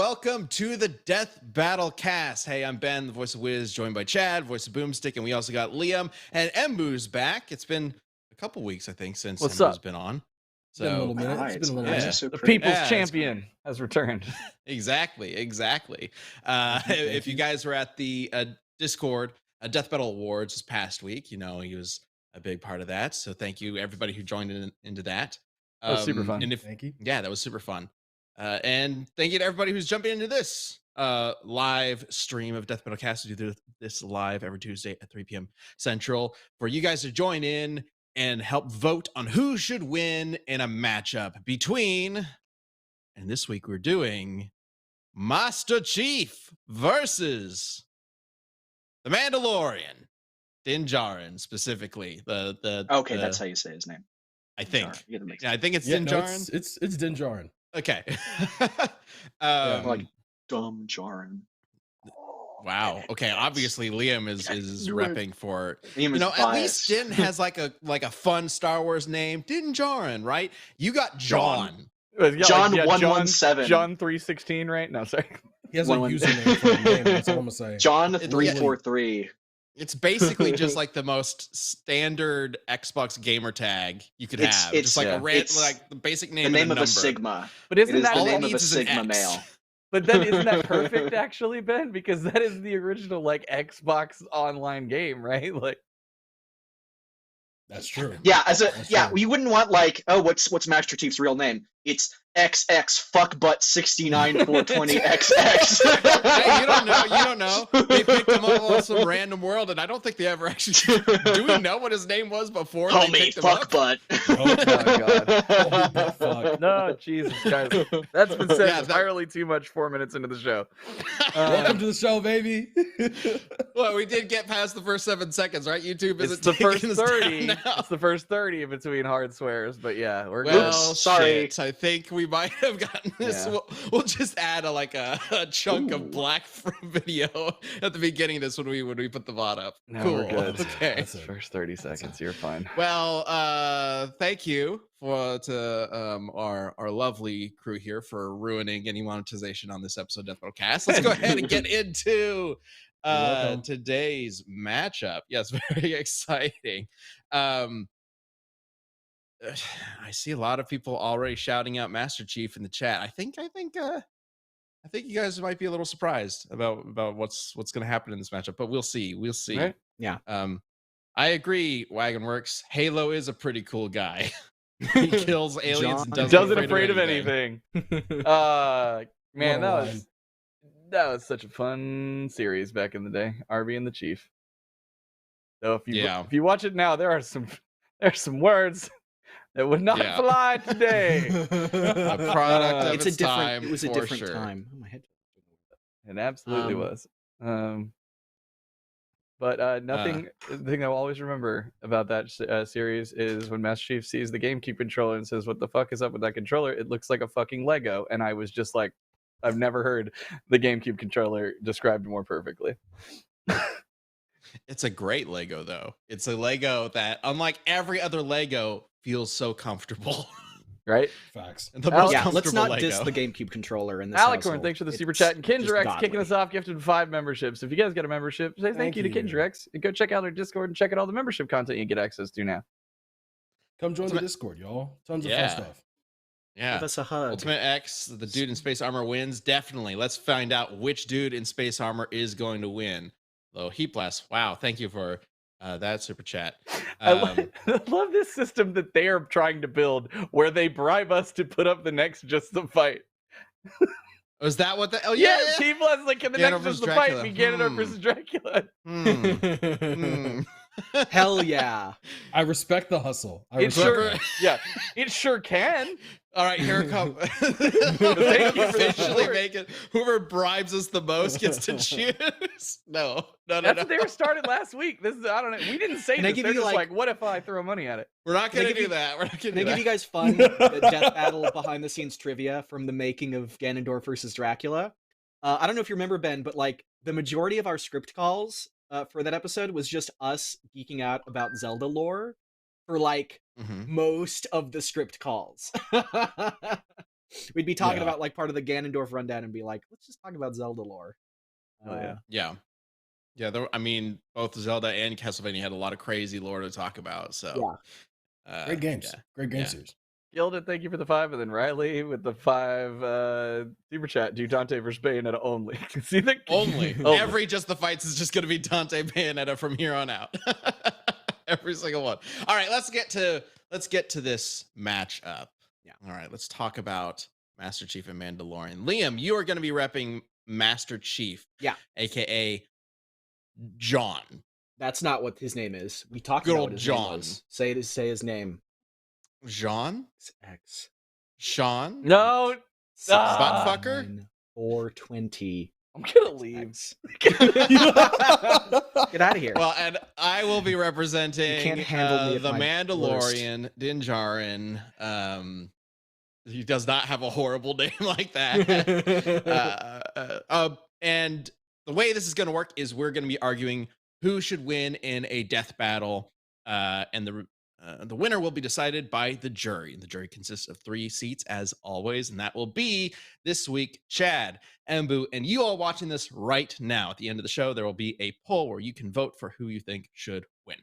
welcome to the Death Battle Cast. Hey, I'm Ben, the voice of Wiz, joined by Chad, voice of Boomstick, and we also got Liam and Embu's back. It's been a couple weeks, I think, since What's Embu's up? been on. Been a little minute. Hi, It's been a little yeah. minute. So The pretty. people's Yeah, it's champion has returned. Exactly. If you guys were at the Discord Death Battle Awards this past week, you know he was a big part of that. So thank you, everybody who joined into that. That was super fun. And Thank you. Yeah, that was super fun. And thank you to everybody who's jumping into this live stream of Death Battle Cast. We do this live every Tuesday at 3 p.m. Central for you guys to join in and help vote on who should win in a matchup between, and this week we're doing Master Chief versus the Mandalorian, Din Djarin specifically. Okay, that's how you say his name. I think. Djarin. Yeah, that makes Yeah, I think it's Yeah, Din no, Djarin. it's Din Djarin. Okay. like dumb Djarin. Wow. Okay. Obviously, Liam is repping for Liam is at least biased. Din has like a fun Star Wars name, Din Djarin, right? You got John. John 117. John 316, right? No, sorry. He has a 117. username for a name. That's all I'm gonna say. John 343. It's basically just like the most standard Xbox gamer tag you could have. It's just like it's like the basic name. The name and of number. a Sigma. But It isn't is that the all it name of a needs is an Sigma X. male. But then isn't that perfect actually, Ben? Because that is the original like Xbox online game, right? Like That's true. Yeah, That's true. you wouldn't want like, oh, what's Master Chief's real name? It's XX fuckbutt 69420XX. Hey, you don't know. They picked him up on some random world, and I don't think they ever actually. Do we know what his name was before they Homie, picked him up? fuckbutt. Oh my God. Fuck. no, Jesus, guys. That's been said Yeah, that- entirely too much 4 minutes into the show. Welcome to the show, baby. Well, we did get past the first 7 seconds, right? YouTube It's isn't the first taking us down 30. now. It's the first 30 in between hard swears, but yeah, we're Well, good. sorry. shit, I think we might have gotten this. Yeah. We'll just add a chunk of black from video at the beginning of this when we put the VOD up. No, Cool. we're good. Okay. That's it. First 30 seconds, you're fine. Well, thank you to our lovely crew here for ruining any monetization on this episode of Death Battle Cast. Let's go ahead and get into welcome. today's matchup. Yes, very exciting. I see a lot of people already shouting out Master Chief in the chat. I think you guys might be a little surprised about what's going to happen in this matchup, but we'll see. We'll see. Right? Yeah. I agree, Wagon Works. Halo is a pretty cool guy. He kills aliens and Doesn't afraid of anything. Man, What a line. that was such a fun series back in the day. Arby and the Chief. So if you watch it now, there's some words that would not Yeah. fly today. A product of It was a for different sure. time. Oh, my head. It absolutely was. But nothing. The thing I'll always remember about that series is when Master Chief sees the GameCube controller and says, "What the fuck is up with that controller? It looks like a fucking Lego." And I was just like, I've never heard the GameCube controller described more perfectly. It's a great Lego, though. It's a Lego that, unlike every other Lego, feels so comfortable. Right? Facts. The Alex, most Yeah, let's comfortable not Lego. diss the GameCube controller in this Alicorn, household. thanks for the super It's chat. And just Kindrex godly. kicking us off, gifted 5 memberships. If you guys got a membership, say thank you to Thank you. Kindrex. And go check out our Discord and check out all the membership content you get access to now. Come join the Ultimate- Discord, y'all. Tons of Yeah. fun stuff. Yeah. Give us a hug. Ultimate X, the dude in space armor wins. Definitely. Let's find out which dude in space armor is going to win. Though Heat Blast. Wow. Thank you for that super chat. I love this system that they are trying to build where they bribe us to put up the next Just the Fight. Was that what the? Oh yeah. Yeah, people is like, can the Ganondorf next versus Just the Fight Dracula. be Ganondorf versus Dracula? Hmm. Hell yeah. I respect the hustle. I It respect sure, it. yeah, it sure can. All right, here it comes. Thank you for the Officially support. make it. Whoever bribes us the most gets to choose. No. That's what they were started last week. This is, I don't know. We didn't say Can I this. give They're you, just like- like, what if I throw money at it? We're not Can I going to give do you- that. We're not going to Can do I that. give you guys fun Death Battle behind the scenes trivia from the making of Ganondorf versus Dracula? I don't know if you remember, Ben, but like the majority of our script calls for that episode was just us geeking out about Zelda lore for like Mhm. most of the script calls. We'd be talking Yeah. about like part of the Ganondorf rundown and be like, let's just talk about Zelda lore. Oh, yeah. Yeah. I mean, both Zelda and Castlevania had a lot of crazy lore to talk about. So, Great games. Yeah. Great game Yeah. series. Gilded, thank you for the 5, and then Riley with the 5 super chat. Do Dante versus Bayonetta only. See the Only. Only. Every Just the Fights is just going to be Dante Bayonetta from here on out. Every single one. All right, let's get to this match up. Yeah. All right, let's talk about Master Chief and Mandalorian. Liam, you are going to be repping Master Chief. Yeah. AKA John. That's not what his name is. We talked Good about old what his John. name was. Say his name. Jean? It's X. Sean? No, Buttfucker? 420. I'm gonna leave. X. Get out of here. Well, and I will be representing You can't handle me at the my Mandalorian, Din Djarin. He does not have a horrible name like that. And the way this is going to work is we're going to be arguing who should win in a death battle, and the winner will be decided by the jury. The jury consists of 3 seats, as always, and that will be this week Chad, Embu, and you all watching this right now. At the end of the show, there will be a poll where you can vote for who you think should win.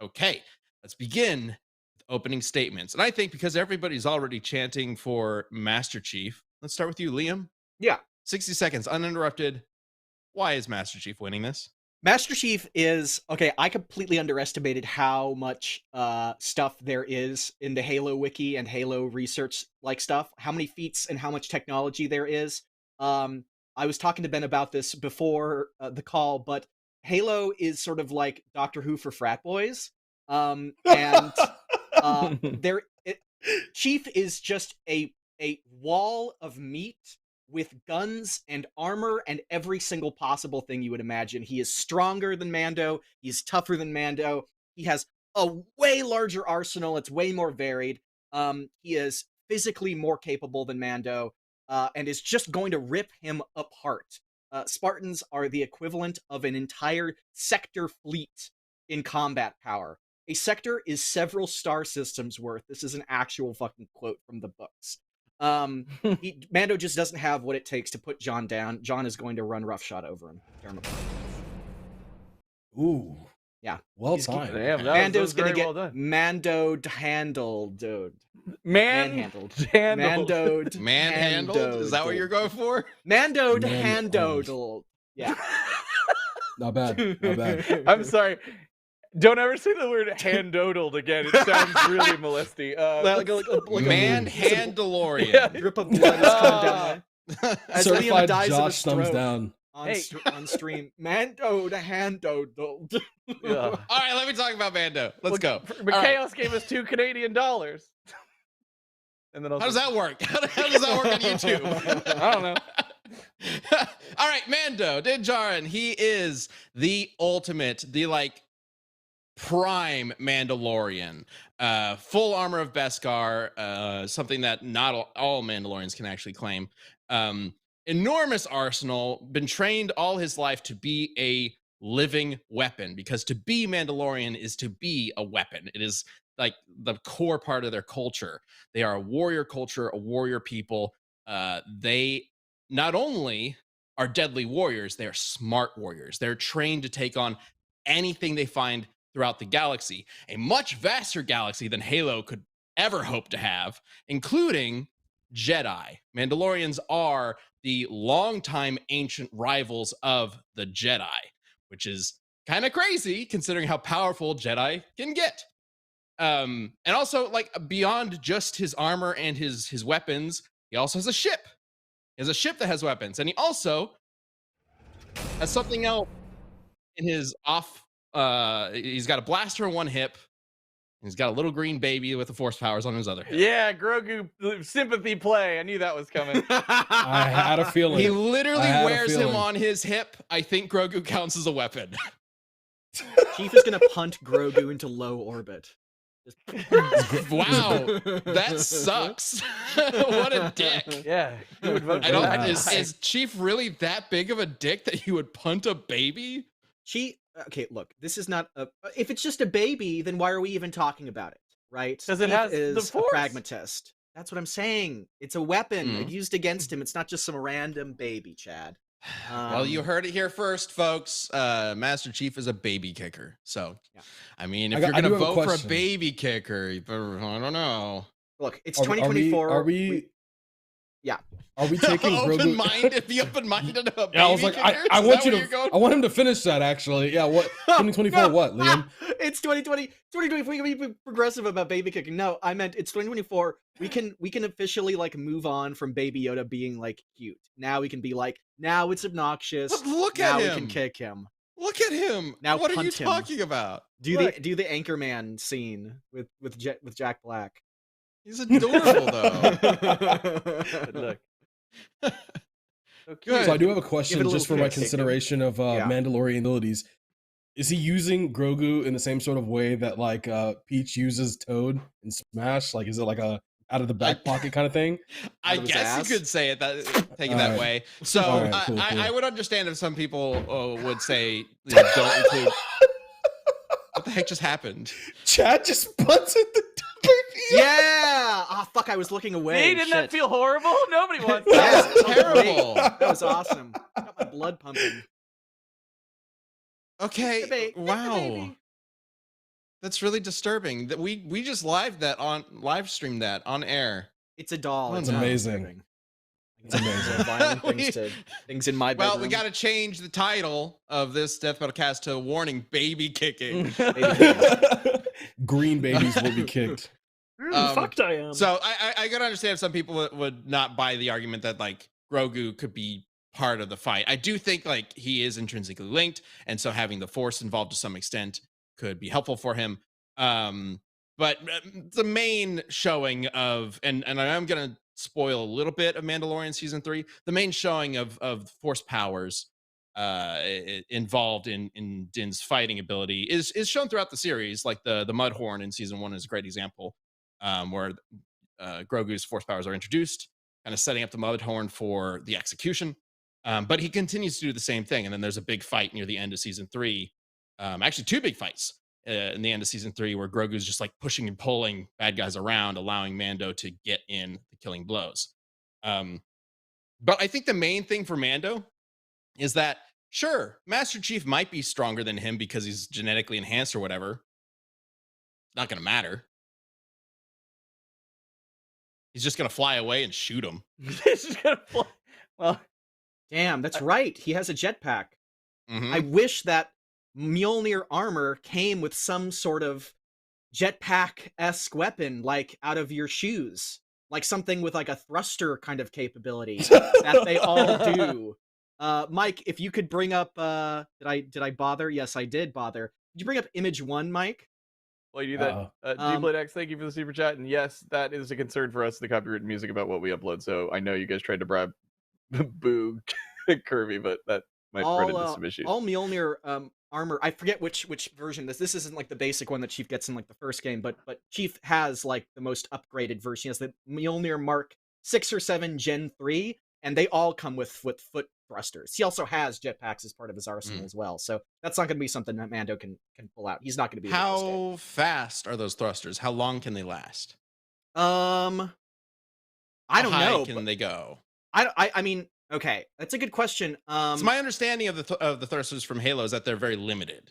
Okay, let's begin with opening statements. And I think because everybody's already chanting for Master Chief, let's start with you, Liam. Yeah. 60 seconds, uninterrupted. Why is Master Chief winning this? Master Chief is okay. I completely underestimated how much stuff there is in the Halo wiki and Halo research like stuff. How many feats and how much technology there is. I was talking to Ben about this before the call, but Halo is sort of like Doctor Who for frat boys. Chief is just a wall of meat with guns and armor and every single possible thing you would imagine. He is stronger than Mando. He's tougher than Mando. He has a way larger arsenal. It's way more varied. He is physically more capable than Mando, and is just going to rip him apart. Spartans are the equivalent of an entire sector fleet in combat power. A sector is several star systems worth. This is an actual fucking quote from the books. Mando just doesn't have what it takes to put John down. John is going to run roughshod over him. Ooh. Yeah. Well He's- timed. Damn, that Mando's was gonna very get well done. Mandoed handled, dude. Manhandled. Mandoed. Manhandled? Is that what you're going for? Mandoed Man-owned. handled. Yeah. Not bad. Not bad. I'm sorry. Don't ever say the word handodled again. It sounds really molesty. Like a Manhandalorian. Yeah. drip of blood is coming down. As Liam Certified dies of a Josh thumbs stroke down. on stream. Mandoed handled. Yeah. All right, let me talk about Mando. Let's go. But All right. Chaos gave us $2 Canadian. And then also, How does that work? How does that work on YouTube? I don't know. All right, Mando, Din Djarin. He is the ultimate, the prime Mandalorian. Full armor of Beskar, something that not all Mandalorians can actually claim. Enormous arsenal, been trained all his life to be a living weapon, because to be Mandalorian is to be a weapon. It is like the core part of their culture. They are a warrior culture, a warrior people. They not only are deadly warriors, they are smart warriors. They're trained to take on anything they find throughout the galaxy, a much vaster galaxy than Halo could ever hope to have, including Jedi. Mandalorians are the longtime ancient rivals of the Jedi, which is kind of crazy considering how powerful Jedi can get. And also, beyond just his armor and his weapons, he also has a ship. He has a ship that has weapons, and he also has something else in his off. He's got a blaster on one hip. He's got a little green baby with the force powers on his other hip. Yeah, Grogu sympathy play. I knew that was coming. I had a feeling. He literally I had a wears him feeling. on his hip. I think Grogu counts as a weapon. Chief is gonna punt Grogu into low orbit. Wow, that sucks. What a dick. Yeah, who would vote I for don't. that? Is Chief really that big of a dick that he would punt a baby? Okay, look, this is not a. If it's just a baby, then why are we even talking about it, right? 'Cause it Chief has the is a Force. pragmatist. That's what I'm saying. It's a weapon Mhm. used against him. It's not just some random baby, Chad. Well, you heard it here first, folks. Master Chief is a baby kicker. So, Yeah. I mean, I if got- you're I gonna do have a vote for a question. baby kicker, I don't know. Look, it's Are 2024. Yeah. we taking Grogu? Open-minded, be open-minded about Yeah, I was baby like, kickers? I Is want that you where to. you're going? I want him to finish that. Actually, yeah. What 2024? No. What, Liam? It's 2020. 2020. We can be progressive about baby kicking. No, I meant it's 2024. We can officially like move on from Baby Yoda being like cute. Now we can be like, now it's obnoxious. But look now at we him. can kick him. Look at him. Now What are you punt him. talking about? Do Look. the Anchorman scene with Jack Black. He's adorable, though. Look. Good. So I do have a Give question it a just for little my kick. consideration of Yeah. Mandalorian abilities. Is he using Grogu in the same sort of way that like Peach uses Toad in Smash? Like, is it like a out of the back pocket kind of thing? I Out of his guess you ass? could say it take it that Alright. way. So Alright, cool, I cool. would understand if some people would say don't include. What the heck just happened? Chad just bunted the Yeah. Ah, fuck. I was looking away. Hey, didn't that Shit. feel horrible? Nobody wants That that. was terrible. That was awesome. Got my blood pumping. Okay. Baby. Wow. That's really disturbing. That we just live streamed that on air. It's a doll. That's It's not amazing. disturbing. It's amazing. Violent things to things in my bedroom. Well, we got to change the title of this Death Metal Cast to "Warning: Baby Kicking." Green babies will be kicked. Fucked I am. So I gotta understand if some people would not buy the argument that like Grogu could be part of the fight. I do think like he is intrinsically linked, and so having the Force involved to some extent could be helpful for him. But the main showing of and I am gonna spoil a little bit of Mandalorian season 3. The main showing of Force powers involved in Din's fighting ability is shown throughout the series. Like the Mudhorn in season 1 is a great example. Where Grogu's Force powers are introduced, kind of setting up the Mudhorn for the execution. But he continues to do the same thing. And then there's a big fight near the end of season 3. Actually, 2 big fights in the end of season 3 where Grogu's just like pushing and pulling bad guys around, allowing Mando to get in the killing blows. But I think the main thing for Mando is that, sure, Master Chief might be stronger than him because he's genetically enhanced or whatever. Not going to matter. He's just gonna fly away and shoot him. This is gonna fly. Well, Damn, that's right. He has a jetpack. Mhm. I wish that Mjolnir armor came with some sort of jetpack-esque weapon, like out of your shoes, like something with like a thruster kind of capability that they all do. Mike, if you could bring up, did I bother? Yes, I did bother. Did you bring up image 1, Mike? well, you do that. Gblade X, thank you for the super chat. And yes, that is a concern for us, the copyrighted music about what we upload. So I know you guys tried to bribe Boo Curvy, but that might run into some issues. All Mjolnir armor. I forget which version this isn't like the basic one that Chief gets in like the first game, but Chief has like the most upgraded version. He has the Mjolnir Mark 6 or 7 Gen 3, and they all come with foot thrusters. He also has jetpacks as part of his arsenal as well. So that's not going to be something that Mando can pull out. He's not going to be able to escape. How fast are those thrusters? How long can they last? I How don't high know. Can they go? I mean, okay, that's a good question. So my understanding of the thrusters from Halo is that they're very limited.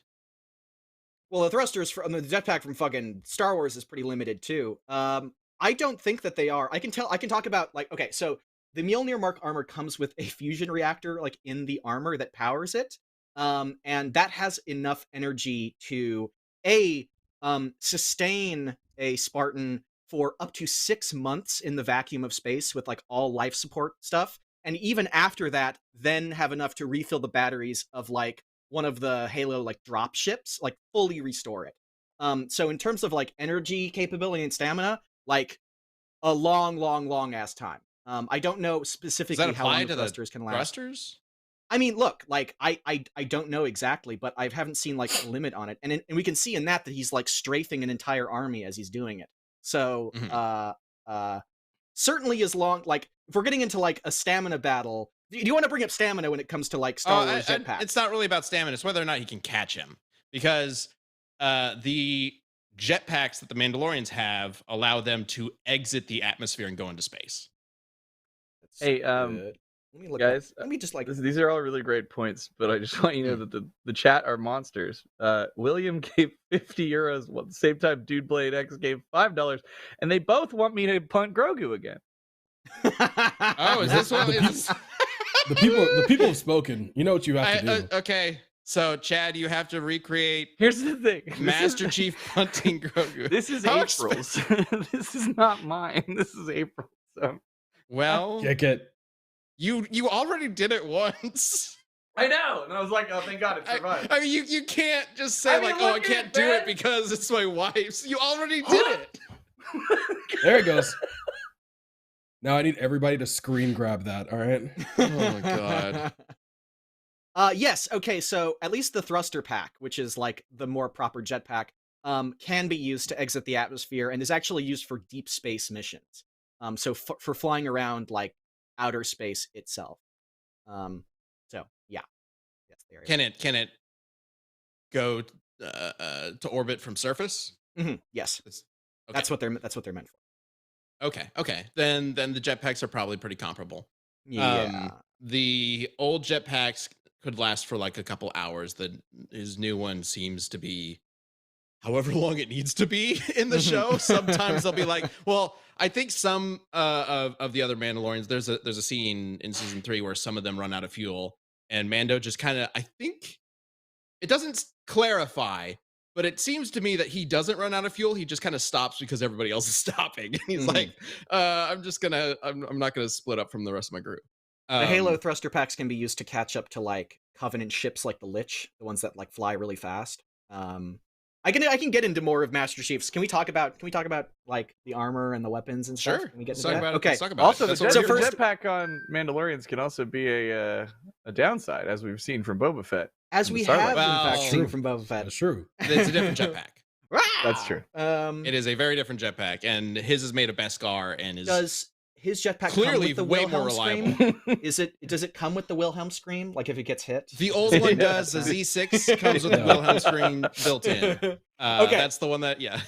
Well, the thrusters from the jetpack from fucking Star Wars is pretty limited too. I don't think that they are. I can talk about like, okay, so the Mjolnir Mark armor comes with a fusion reactor like in the armor that powers it. And that has enough energy to sustain a Spartan for up to 6 months in the vacuum of space with like all life support stuff. And even after that, then have enough to refill the batteries of like one of the Halo like drop ships, like fully restore it. So in terms of like energy capability and stamina, like a long ass time. I don't know specifically how long the thrusters can last. Thrusters? I mean, look, like I don't know exactly, but I haven't seen like a limit on it, and we can see in that he's like strafing an entire army as he's doing it. So, certainly as long like if we're getting into like a stamina battle, do you want to bring up stamina when it comes to like Star Wars jetpacks? It's not really about stamina. It's whether or not he can catch him, because the jetpacks that the Mandalorians have allow them to exit the atmosphere and go into space. That's Hey, good. Let me look guys, Let me just like. These are all really great points, but I just want you to know that the chat are monsters. William gave 50 euros, while at the same time Dude Blade X gave $5, and they both want me to punt Grogu again. Oh, is this what? The people have spoken. You know what you have to do. Okay, so Chad, you have to recreate. Here's the thing: Master Chief punting Grogu. This is How April's. This is not mine. This is April. So, well, Get you already did it once. I know, and I was like, oh, thank God it survived. I mean, you can't just say like, oh, I can't do it because it's my wife's. You already did it. There it goes. Now I need everybody to screen grab that. All right. Oh my god. Yes. Okay. So at least the thruster pack, which is like the more proper jetpack, can be used to exit the atmosphere and is actually used for deep space missions. So for flying around like outer space itself. So yeah. Yes. There. Can it go to orbit from surface? Mm-hmm. Yes. Okay. That's what they're meant for. Okay. Then the jetpacks are probably pretty comparable. Yeah. The old jetpacks could last for like a couple hours. His new one seems to be however long it needs to be in the show. Sometimes they'll be like, well, I think some of the other Mandalorians, there's a scene in season 3 where some of them run out of fuel, and Mando just kind of, I think it doesn't clarify, but it seems to me that he doesn't run out of fuel. He just kind of stops because everybody else is stopping. And he's like, I'm not gonna split up from the rest of my group. The Halo thruster packs can be used to catch up to like Covenant ships like the Lich, the ones that like fly really fast. I can get into more of Master Chief's. Can we talk about like the armor and the weapons and stuff? Sure. Can we get Let's into talk that? about it. Okay. Let's talk about Also, it. the That's what we're here for. jetpack on Mandalorians can also be a downside, as we've seen from Boba Fett. As in we Star have Wars. in fact Well, seen from Boba Fett. That's true. It's a different jetpack. That's true. It is a very different jetpack, and his is made of Beskar and is Does his jetpack clearly come with the way more Wilhelm reliable. scream? Does it come with the Wilhelm scream? Like if it gets hit? The old one does. The Z6 comes with the Wilhelm screen built in. Okay. That's the one that, yeah.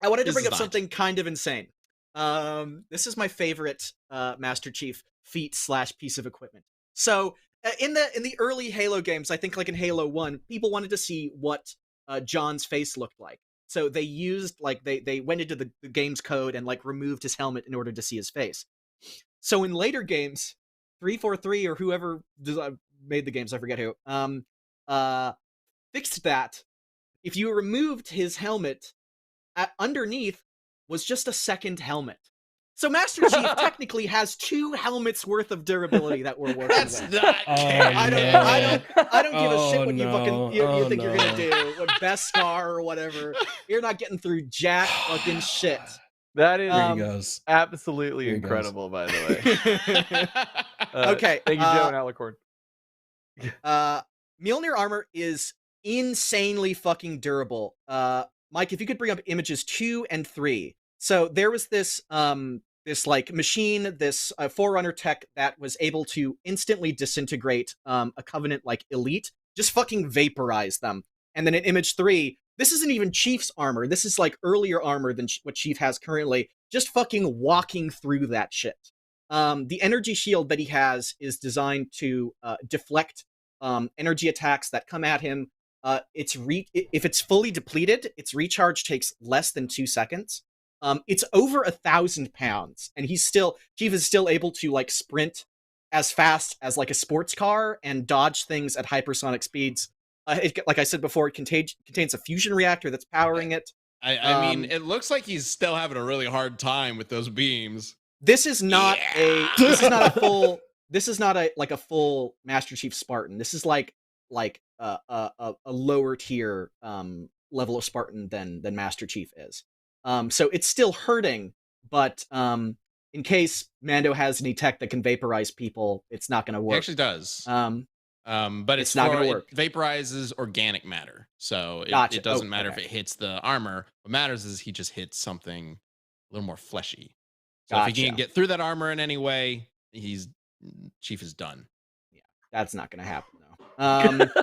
I wanted to This bring is up not. something kind of insane. This is my favorite Master Chief feat / piece of equipment. So in the early Halo games, I think like in Halo 1, people wanted to see what John's face looked like. So they used like they went into the game's code and like removed his helmet in order to see his face. So in later games, 343 or whoever made the games, I forget who, fixed that. If you removed his helmet, underneath was just a second helmet. So Master Chief technically has 2 helmets worth of durability that we're working That's with. not I don't give a shit what you think you're gonna no. do, what Beskar or whatever. You're not getting through jack fucking shit. That is Here he goes. absolutely Here he goes. incredible, by the way. Okay, Thank you, Joe and Alicorn. Mjolnir armor is insanely fucking durable. Mike, if you could bring up images 2 and 3. So there was this like machine, this Forerunner tech that was able to instantly disintegrate a Covenant like elite, just fucking vaporize them. And then in image 3, this isn't even Chief's armor. This is like earlier armor than what Chief has currently. Just fucking walking through that shit. The energy shield that he has is designed to deflect energy attacks that come at him. If it's fully depleted, its recharge takes less than 2 seconds. It's over 1,000 pounds, and Chief is still able to like sprint as fast as like a sports car and dodge things at hypersonic speeds. Like I said before, it contains a fusion reactor that's powering it. I mean, it looks like he's still having a really hard time with those beams. This is not this is not a full Master Chief Spartan. This is like a lower tier level of Spartan than Master Chief is. So it's still hurting, but in case Mando has any tech that can vaporize people, it's not going to work. He actually does. But it's not going to work. It vaporizes organic matter, so Gotcha. it doesn't matter okay. if it hits the armor. What matters is he just hits something a little more fleshy. So Gotcha. if he can't get through that armor in any way, Chief is done. Yeah, that's not going to happen though.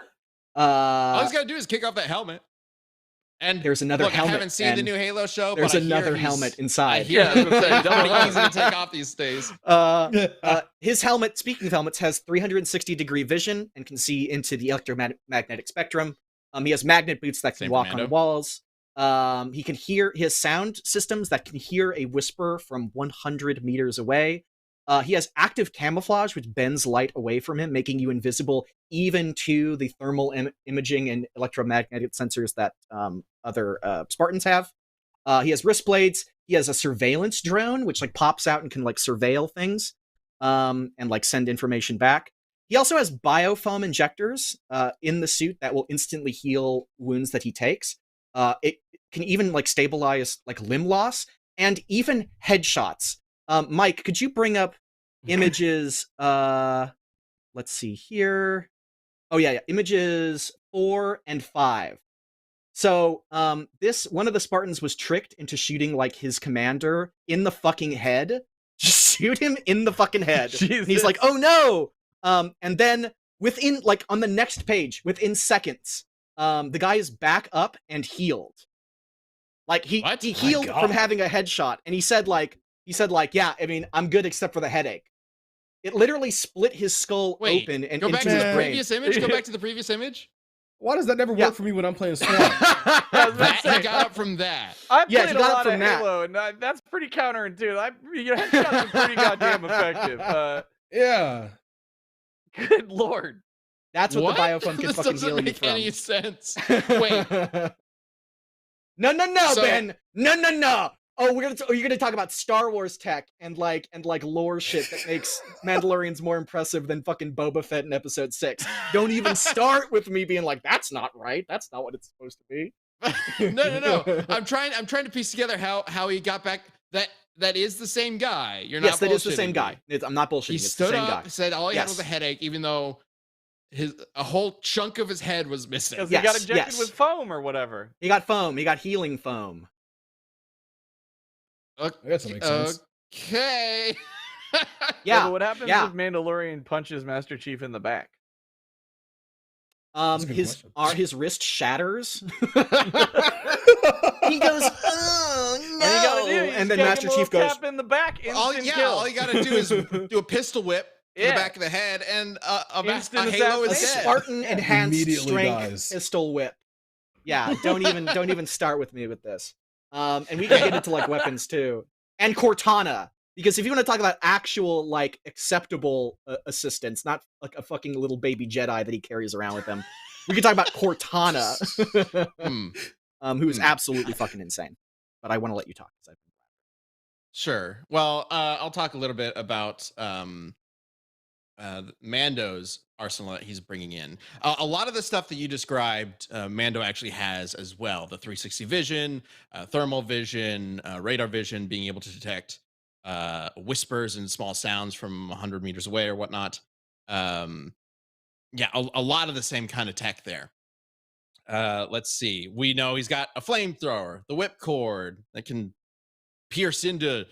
All he's got to do is kick off that helmet. And there's another look, helmet. I haven't seen the and new Halo show, There's but I another hear helmet I inside. hear Yeah, I was gonna say, it's double pretty easy helmet. to take off these days. His helmet, speaking of helmets, has 360-degree vision and can see into the electromagnetic spectrum. He has magnet boots that can Same for walk Mando. on walls. He can hear his sound systems that can hear a whisper from 100 meters away. He has active camouflage, which bends light away from him, making you invisible even to the thermal imaging and electromagnetic sensors that other Spartans have. He has wrist blades. He has a surveillance drone, which like pops out and can like surveil things and like send information back. He also has biofoam injectors in the suit that will instantly heal wounds that he takes. It can even like stabilize like limb loss and even headshots. Mike, could you bring up images? Let's see here. Oh yeah, images 4 and 5. So, this one of the Spartans was tricked into shooting like his commander in the fucking head. Just shoot him in the fucking head. And he's like, "Oh no!" And then within like on the next page, within seconds, the guy is back up and healed. Like he What? he My healed God. from having a headshot, and he said like, yeah, I mean, I'm good except for the headache. It literally split his skull Wait, open and go back into to his the brain. previous image. Go back to the previous image. Why does that never Yeah. work for me when I'm playing Swan? I was about to That say, he got up from that. I've Yeah, played he a got up lot of from that. Halo, and that's pretty counterintuitive. Headshots are pretty goddamn effective. Yeah. Good lord. That's what the biofoam can This fucking doesn't heal you make from. any sense. Wait. No, So- Ben. No. Oh, you're gonna talk about Star Wars tech and like lore shit that makes Mandalorians more impressive than fucking Boba Fett in Episode 6. Don't even start with me being like, that's not right. That's not what it's supposed to be. No. I'm trying to piece together how he got back. That is the same guy. You're Yes, not. that is the same bullshitting guy. me. I'm not bullshitting. He It's the stood same up, guy. said all he had Yes. was a headache, even though a whole chunk of his head was missing. Because Yes, he got injected yes. with foam or whatever. He got foam. He got healing foam. I guess that makes sense. Okay. Yeah. But what happens yeah. if Mandalorian punches Master Chief in the back? That's a good question. His wrist shatters. He goes, oh no! All you gotta do is And then kick Master him a Chief little goes, tap in the back. all Instant kill. you gotta do is do a pistol whip to the Yeah. back of the head, and a Instant Halo a is assassination. dead. Spartan enhanced Immediately strength dies. pistol whip. Yeah, don't even start with me with this. And we can get into like weapons too, and Cortana. Because if you want to talk about actual like acceptable assistance, not like a fucking little baby Jedi that he carries around with him, we can talk about Cortana, who is absolutely fucking insane. But I want to let you talk. Sure. Well, I'll talk a little bit about Mando's arsenal that he's bringing in. A lot of the stuff that you described, Mando actually has as well. The 360 vision, thermal vision, radar vision, being able to detect whispers and small sounds from 100 meters away or whatnot. Yeah, a lot of the same kind of tech there. Let's see. We know he's got a flamethrower, the whipcord that can pierce into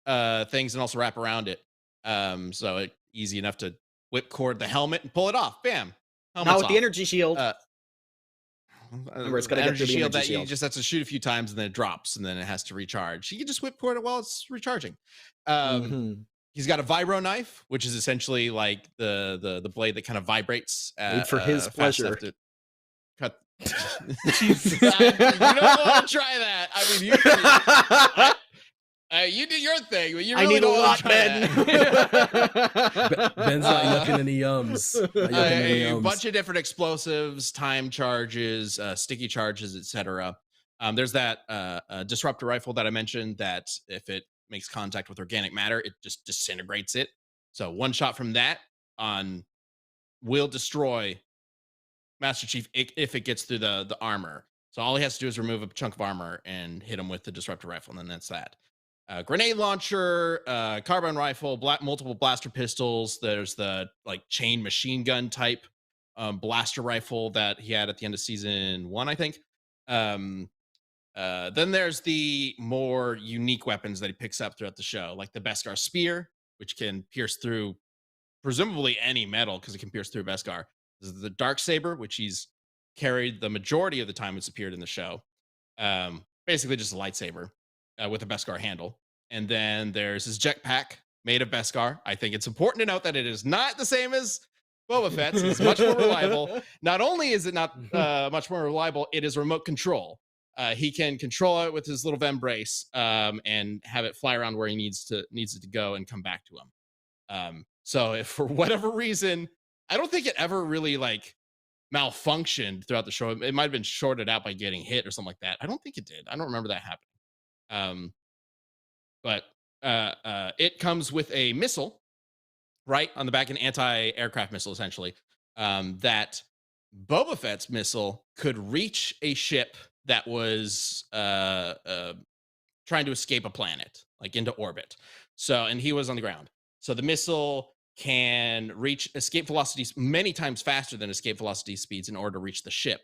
things and also wrap around it. So easy enough to whipcord the helmet and pull it off. Bam. Not with the energy shield. Remember, it's gotta get through the shield energy that you shield. just have to shoot a few times and then it drops and then it has to recharge. You can just whipcord it while it's recharging. He's got a vibro knife, which is essentially like the blade that kind of vibrates Made for his fast enough pleasure. to cut. Jesus. You don't want to try that. I mean, you do your thing, but you really I need a don't want lot, to try that. Ben's not yucking any yums. Not yucking any A yums. bunch of different explosives, time charges, sticky charges, etc. There's that disruptor rifle that I mentioned that if it makes contact with organic matter, it just disintegrates it. So one shot from that will destroy Master Chief if it gets through the armor. So all he has to do is remove a chunk of armor and hit him with the disruptor rifle, and then that's that. Grenade launcher, carbine rifle, multiple blaster pistols. There's the like chain machine gun type blaster rifle that he had at the end of season 1, I think. Then there's the more unique weapons that he picks up throughout the show, like the Beskar spear, which can pierce through presumably any metal because it can pierce through Beskar. This is the dark saber, which he's carried the majority of the time it's appeared in the show. Basically just a lightsaber with a Beskar handle. And then there's his jetpack made of Beskar. I think it's important to note that it is not the same as Boba Fett's. It's much more reliable. Not only is it not much more reliable, it is remote control. He can control it with his little vembrace and have it fly around where he needs it to go and come back to him. So if for whatever reason, I don't think it ever really like malfunctioned throughout the show. It might have been shorted out by getting hit or something like that. I don't think it did. I don't remember that happening. But it comes with a missile, right on the back, an anti-aircraft missile, essentially. That Boba Fett's missile could reach a ship that was trying to escape a planet, like into orbit. So, and he was on the ground. So the missile can reach escape velocities many times faster than escape velocity speeds in order to reach the ship,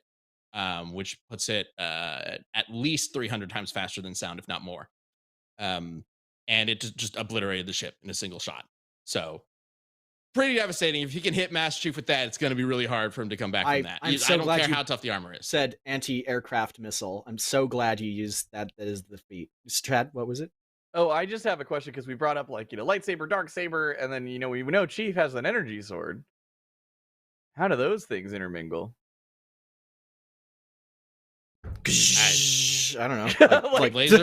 which puts it at least 300 times faster than sound, if not more. And it just obliterated the ship in a single shot. So pretty devastating. If he can hit Master Chief with that, it's going to be really hard for him to come back from that. I don't care how tough the armor is. Said anti-aircraft missile. I'm so glad you used that. That is the feat. Chad, what was it? Oh, I just have a question because we brought up like, lightsaber, dark saber, and then we know Chief has an energy sword. How do those things intermingle? I don't know. Like laser.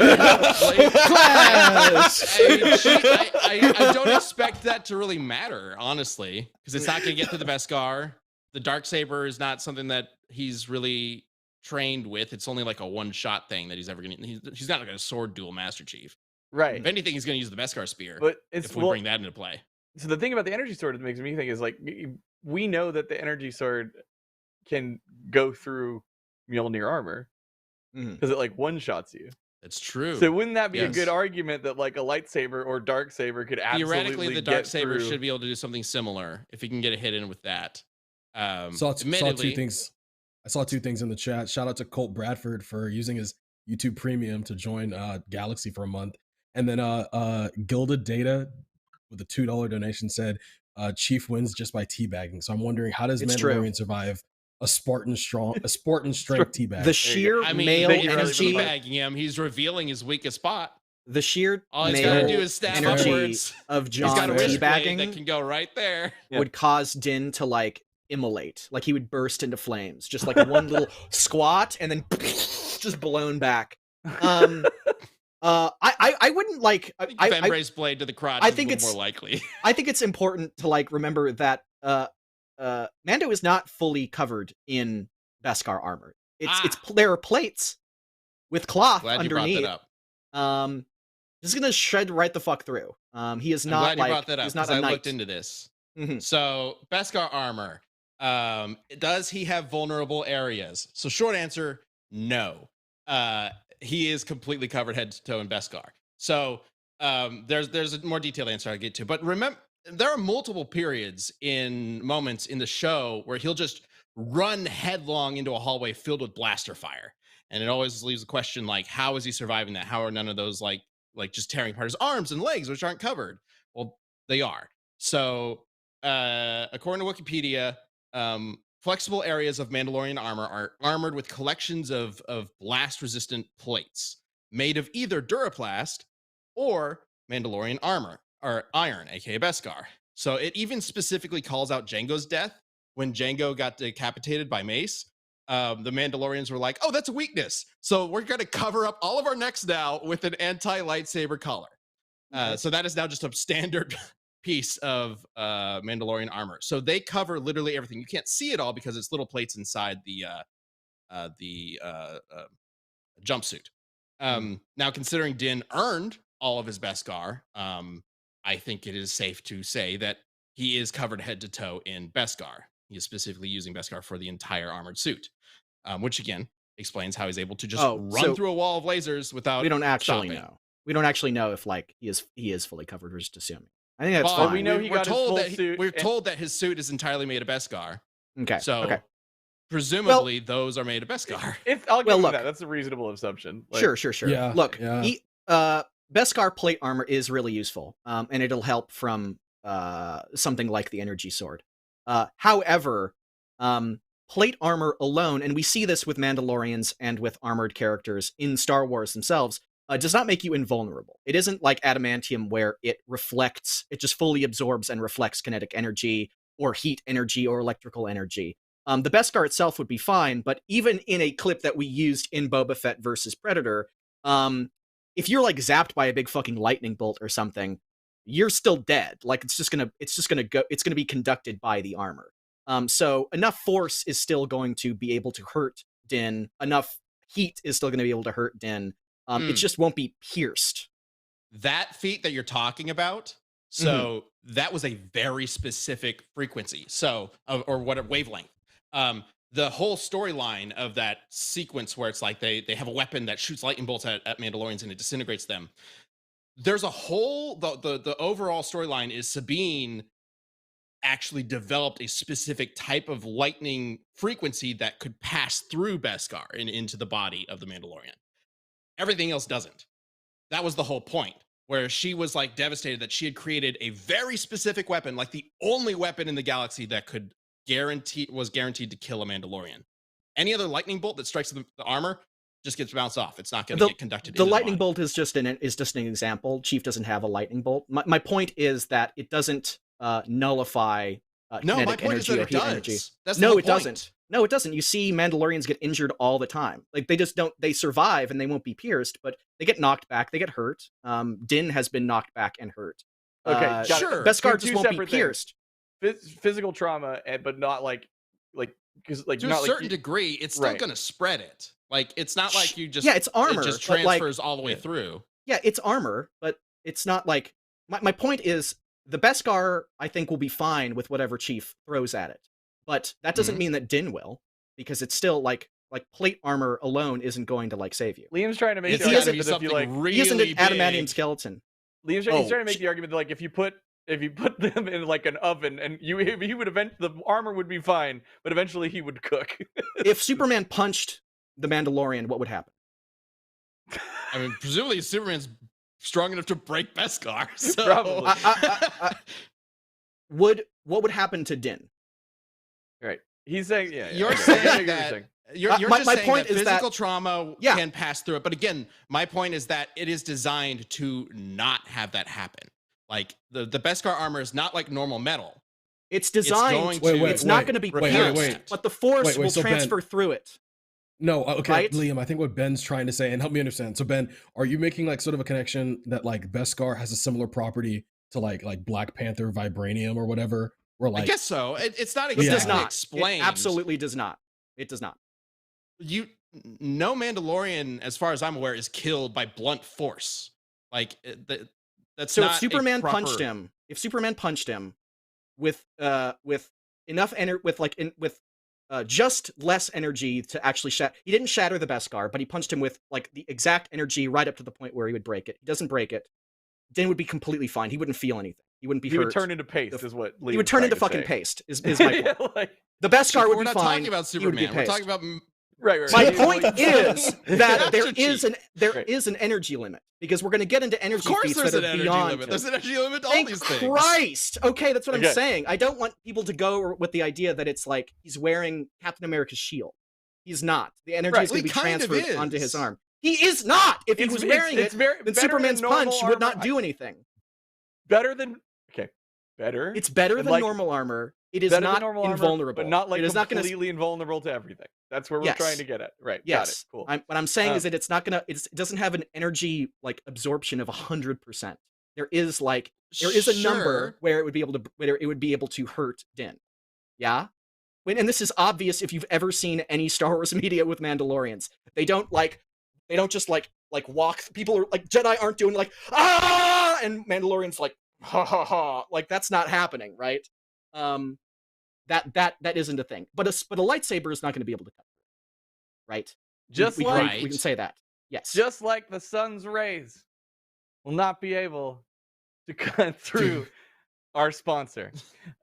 I don't expect that to really matter, honestly, because it's not going to get to the Beskar. The dark saber is not something that he's really trained with. It's only like a one-shot thing that he's ever going to. He's not like a sword duel Master Chief. Right. If anything, he's going to use the Beskar spear. But if we bring that into play. So the thing about the energy sword that makes me think is like we know that the energy sword can go through Mjolnir armor because it like one-shots you. That's true. So wouldn't that be a good argument that like a lightsaber or dark saber could absolutely theoretically the dark saber through... should be able to do something similar if he can get a hit in with that. Saw two things. I saw two things in the chat. Shout out to Colt Bradford for using his YouTube Premium to join Galaxy for a month. And then Gilded Data with a $2 donation said Chief wins just by teabagging. So I'm wondering, how does Mandalorian survive a Spartan strength teabag? The sheer male energy teabagging him, he's revealing his weakest spot. The sheer all he's got to do is stab upwards of John he's got a teabagging that can go right there. Would cause Din to like immolate, like he would burst into flames, just like one little squat and then just blown back. I wouldn't like. I embrace blade to the crotch. I think it's more likely. I think it's important to like remember that Mando is not fully covered in Beskar armor. There are plates with cloth underneath. You brought that up. This is gonna shred right the fuck through. He is not I'm glad like you brought that up, he's not I a knight. looked into this. So Beskar armor. Does he have vulnerable areas? So short answer, no. He is completely covered head to toe in Beskar. So there's a more detailed answer I'll get to. But remember, there are multiple periods in moments in the show where he'll just run headlong into a hallway filled with blaster fire. And it always leaves the question, like, how is he surviving that? How are none of those like just tearing apart his arms and legs, which aren't covered? Well, they are. So according to Wikipedia, flexible areas of Mandalorian armor are armored with collections of blast-resistant plates made of either Duraplast or Mandalorian armor, or iron, aka Beskar. So it even specifically calls out Jango's death when Jango got decapitated by Mace. The Mandalorians were like, oh, that's a weakness. So we're going to cover up all of our necks now with an anti-lightsaber collar. So that is now just a standard piece of Mandalorian armor. So they cover literally everything. You can't see it all because it's little plates inside the jumpsuit. Now, considering Din earned all of his Beskar, I think it is safe to say that he is covered head to toe in Beskar. He is specifically using Beskar for the entire armored suit, which again explains how he's able to just run through a wall of lasers without. We don't actually know. We don't actually know if like he is fully covered. We're just assuming. I think that's fine. We know we're told that we're told that his suit is entirely made of Beskar. Okay. So presumably those are made of Beskar. I'll give you that. That's a reasonable assumption. Sure. Yeah, look, Beskar plate armor is really useful, and it'll help from something like the energy sword. However, plate armor alone, and we see this with Mandalorians and with armored characters in Star Wars themselves, does not make you invulnerable. It isn't like adamantium where it just fully absorbs and reflects kinetic energy or heat energy or electrical energy. The Beskar itself would be fine, but even in a clip that we used in Boba Fett versus Predator, if you're like zapped by a big fucking lightning bolt or something, you're still dead. Like it's just gonna be conducted by the armor. So enough force is still going to be able to hurt Din. Enough heat is still going to be able to hurt Din. It just won't be pierced. That feat that you're talking about, so that was a very specific frequency, so or what a wavelength. The whole storyline of that sequence where it's like they have a weapon that shoots lightning bolts at Mandalorians and it disintegrates them. There's a whole the overall storyline is Sabine actually developed a specific type of lightning frequency that could pass through Beskar and into the body of the Mandalorian. Everything else doesn't. That was the whole point, where she was like devastated that she had created a very specific weapon, like the only weapon in the galaxy that could was guaranteed to kill a Mandalorian. Any other lightning bolt that strikes the armor just gets bounced off. It's not going to get conducted. The lightning bolt is just an example. Chief doesn't have a lightning bolt. My point is that it doesn't nullify kinetic energy or heat energy. No, it doesn't. No, it doesn't. You see Mandalorians get injured all the time. Like they just don't. They survive and they won't be pierced, but they get knocked back. They get hurt. Din has been knocked back and hurt. Okay, sure. Beskar just won't be pierced. Physical trauma, but not because to not a certain degree, it's still going to spread it. Like it's not like you just it's armor. It just transfers all the way through. Yeah, it's armor, but it's not like my point is the Beskar I think will be fine with whatever Chief throws at it. But that doesn't mean that Din will, because it's still like plate armor alone isn't going to save you. Liam's trying to make he isn't an adamantium skeleton. Liam's trying to make the argument that if you put them in like an oven and the armor would be fine, but eventually he would cook. If Superman punched the Mandalorian, what would happen? I mean, presumably Superman's strong enough to break Beskar. So. Probably. What would happen to Din? Right. He's saying, You're saying that. You're just saying point that physical trauma can pass through it. But again, my point is that it is designed to not have that happen. Like the Beskar armor is not like normal metal. It's designed. It's not going to be pierced, but the force will transfer through it. No, okay, right? Liam, I think what Ben's trying to say, and help me understand. So Ben, are you making like sort of a connection that like Beskar has a similar property to like Black Panther vibranium or whatever? Or like, I guess so. It's not exactly explained. It absolutely does not. It does not. No Mandalorian, as far as I'm aware, is killed by blunt force. Like that's so. Not if Superman punched him, with enough just less energy to actually he didn't shatter the Beskar, but he punched him with like the exact energy right up to the point where he would break it. He doesn't break it. Din would be completely fine. He wouldn't feel anything. He wouldn't be hurt. He would turn into paste, is what Liam he would turn into fucking paste. Is my point. The Beskar would be fine. We're not talking about Superman. We're talking about right. My point is that there is an energy limit, because we're going to get into energy feats that are beyond. Limit. There's an energy limit to all these things. Christ. Okay, that's what I'm saying. I don't want people to go with the idea that it's like he's wearing Captain America's shield. He's not. The energy is going to be transferred onto his arm. He is not. If he was wearing it, then Superman's punch would not do anything. Better. It's better than normal armor. It is not invulnerable, but not like completely invulnerable to everything. That's where we're trying to get at, right? Yes, got it. Cool. What I'm saying is that it's not gonna. It doesn't have an energy absorption of 100%. There is a number where it would be able to hurt Din. Yeah, and this is obvious if you've ever seen any Star Wars media with Mandalorians. They don't just walk. People are like, Jedi aren't doing like and Mandalorians like ha ha ha. Like that's not happening, right? That isn't a thing. But a lightsaber is not going to be able to cut through, right? We can say that. Yes. Just like the sun's rays will not be able to cut through our sponsor.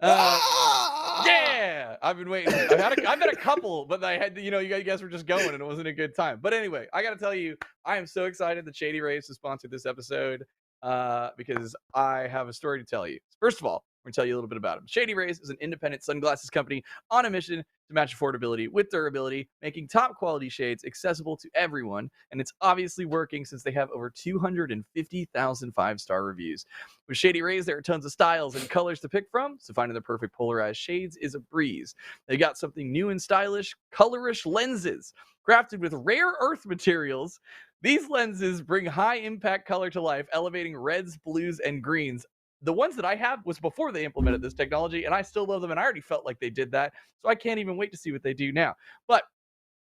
Yeah, I've been waiting. I've had a couple, but I had to, you guys were just going and it wasn't a good time. But anyway, I got to tell you, I am so excited that Shady Rays has sponsored this episode because I have a story to tell you. First of all, We're going to tell you a little bit about them. Shady Rays is an independent sunglasses company on a mission to match affordability with durability, making top quality shades accessible to everyone. And it's obviously working since they have over 250,000 5-star reviews. With Shady Rays, there are tons of styles and colors to pick from, so finding the perfect polarized shades is a breeze. They got something new and stylish, colorish lenses crafted with rare earth materials. These lenses bring high impact color to life, elevating reds, blues, and greens. The ones that I have was before they implemented this technology, and I still love them, and I already felt like they did that, so I can't even wait to see what they do now. But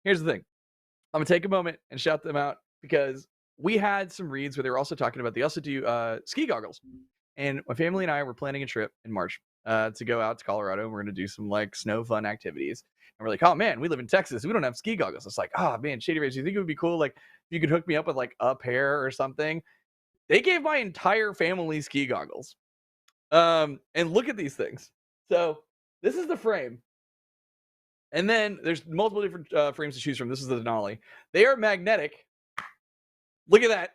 here's the thing. I'm going to take a moment and shout them out because we had some reads where they were also talking about, they also do ski goggles. And my family and I were planning a trip in March to go out to Colorado, and we're going to do some like snow fun activities. And we're like, oh man, we live in Texas. We don't have ski goggles. It's like, oh man, Shady Rays, do you think it would be cool? Like, if you could hook me up with like a pair or something. They gave my entire family ski goggles. And look at these things. So this is the frame. And then there's multiple different frames to choose from. This is the Denali. They are magnetic. Look at that.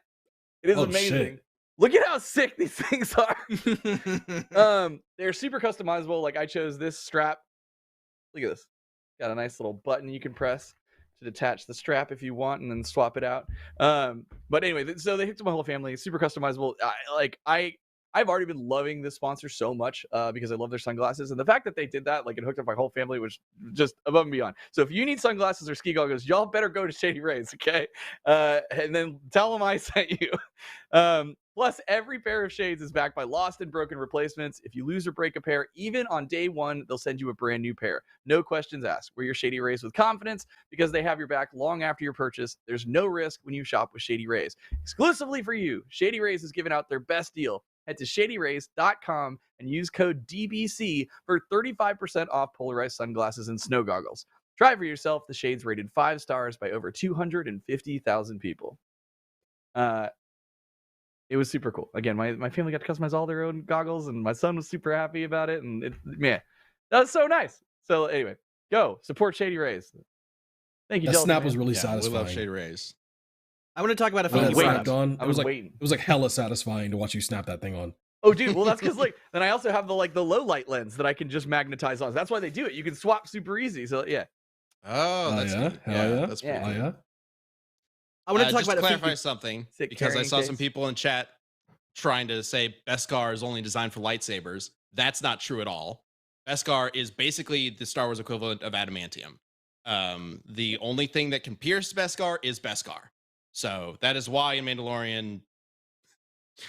It is amazing. Shit. Look at how sick these things are. They're super customizable. Like I chose this strap. Look at this. Got a nice little button you can press to detach the strap if you want and then swap it out. But anyway, so they hooked up my whole family. Super customizable. I've already been loving this sponsor so much because I love their sunglasses. And the fact that they did that, like it hooked up my whole family, was just above and beyond. So if you need sunglasses or ski goggles, y'all better go to Shady Rays, okay? And then tell them I sent you. Plus, every pair of shades is backed by lost and broken replacements. If you lose or break a pair, even on day one, they'll send you a brand new pair. No questions asked. Wear your Shady Rays with confidence because they have your back long after your purchase. There's no risk when you shop with Shady Rays. Exclusively for you, Shady Rays is giving out their best deal. Head to shadyrays.com and use code DBC for 35% off polarized sunglasses and snow goggles. Try for yourself. The shades rated 5 stars by over 250,000 people. It was super cool. Again, my family got to customize all their own goggles, and my son was super happy about it. And man, that was so nice. So anyway, go support Shady Rays. Thank you. That snap was really satisfying. We love Shady Rays. I want to talk about a when funny snapped on. I was like, waiting. It was like hella satisfying to watch you snap that thing on. Oh, dude. Well, that's because like then I also have the low light lens that I can just magnetize on. That's why they do it. You can swap super easy. So yeah. Oh, that's yeah. Yeah, that's pretty cool. Yeah. I want to talk just about clarify something because I saw some people in chat trying to say Beskar is only designed for lightsabers. That's not true at all. Beskar is basically the Star Wars equivalent of adamantium. The only thing that can pierce Beskar is Beskar. So that is why in Mandalorian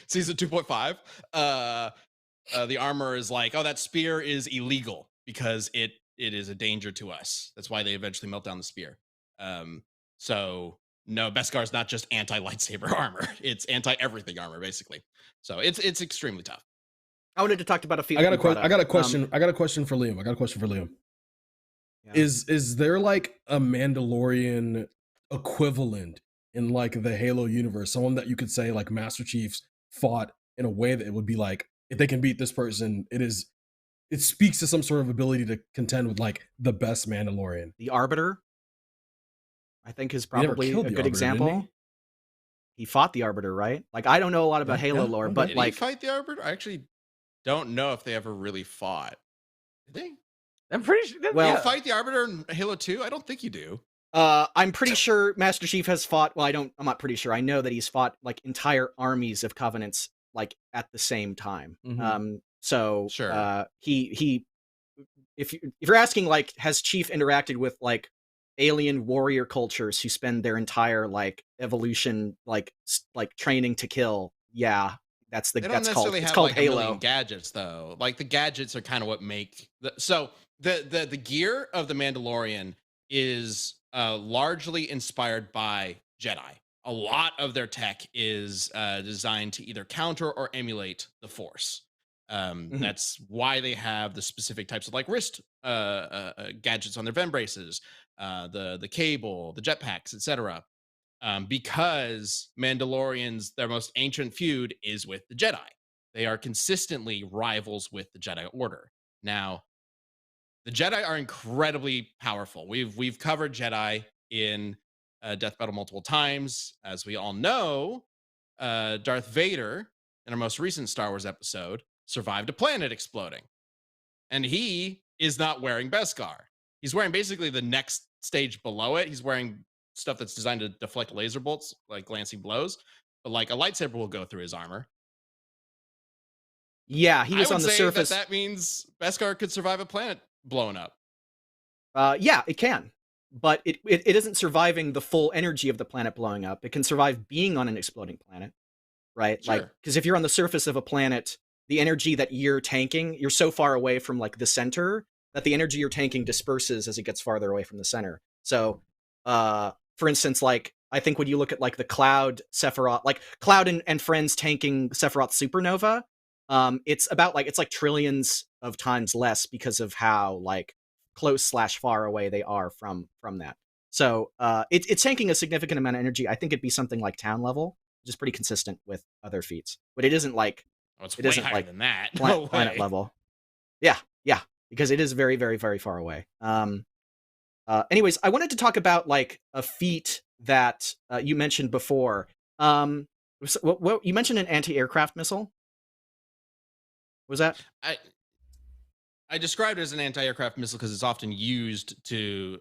season 2.5, the armor is like, oh, that spear is illegal because it is a danger to us. That's why they eventually melt down the spear. So no, Beskar is not just anti-lightsaber armor. It's anti-everything armor, basically. So it's extremely tough. I wanted to talk about a feat. I got a question. I got a question for Liam. Yeah. Is there like a Mandalorian equivalent in like the Halo universe? Someone that you could say like Master Chief's fought in a way that it would be like, if they can beat this person, it speaks to some sort of ability to contend with like the best Mandalorian. The Arbiter, I think, is probably a good example. He fought the Arbiter, right? Like, I don't know a lot about Halo lore, but did like, he fight the Arbiter? I actually don't know if they ever really fought. Did they? I'm pretty sure. Well, you fight the Arbiter in Halo 2? I don't think you do. I'm pretty sure Master Chief has fought. Well, I'm not pretty sure. I know that he's fought like entire armies of Covenants like at the same time. Mm-hmm. So sure. He if you're asking like, has Chief interacted with like alien warrior cultures who spend their entire like evolution like training to kill? Yeah, that's the it's called like Halo. A million gadgets though. Like the gadgets are kind of what make the gear of the Mandalorian is largely inspired by Jedi. A lot of their tech is designed to either counter or emulate the Force. That's why they have the specific types of like wrist gadgets on their vembraces, the cable, the jetpacks, etc. Because Mandalorians, their most ancient feud is with the Jedi. They are consistently rivals with the Jedi Order. Now, the Jedi are incredibly powerful. We've covered Jedi in Death Battle multiple times. As we all know, Darth Vader, in our most recent Star Wars episode, survived a planet exploding. And he is not wearing Beskar. He's wearing basically the next stage below it. He's wearing stuff that's designed to deflect laser bolts, like glancing blows. But like a lightsaber will go through his armor. Yeah, he was on the surface. That means Beskar could survive a planet blowing up. Yeah, it can. But it isn't surviving the full energy of the planet blowing up. It can survive being on an exploding planet, right? Sure. Like, because if you're on the surface of a planet, the energy that you're tanking, you're so far away from like the center that the energy you're tanking disperses as it gets farther away from the center. So, for instance, like I think when you look at like the Cloud Sephiroth, like Cloud and friends tanking Sephiroth Supernova, it's about like it's like trillions of times less because of how like close/far away they are from that. So it's tanking a significant amount of energy. I think it'd be something like town level, which is pretty consistent with other feats, but it isn't like it's it way isn't higher like than that. Planet level. Yeah, because it is very, very, very far away. Anyways, I wanted to talk about like a feat that you mentioned before. What you mentioned an anti-aircraft missile. Was that? I described it as an anti-aircraft missile because it's often used to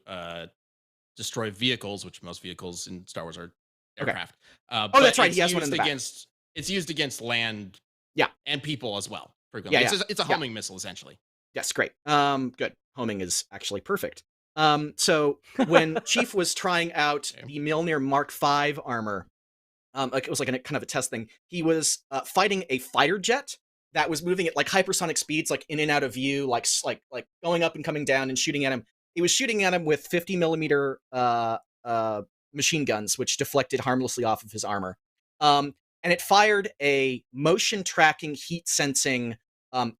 destroy vehicles, which most vehicles in Star Wars are aircraft. Okay. That's right. He has one in the back. It's used against land, and people as well. Yeah, it's a homing missile essentially. Yes, great. Good. Homing is actually perfect. So when Chief was trying out the Mjolnir Mark V armor, like it was like a kind of a test thing, he was fighting a fighter jet that was moving at like hypersonic speeds, like in and out of view, like going up and coming down and shooting at him. He was shooting at him with 50 millimeter machine guns, which deflected harmlessly off of his armor. And it fired a motion tracking, heat sensing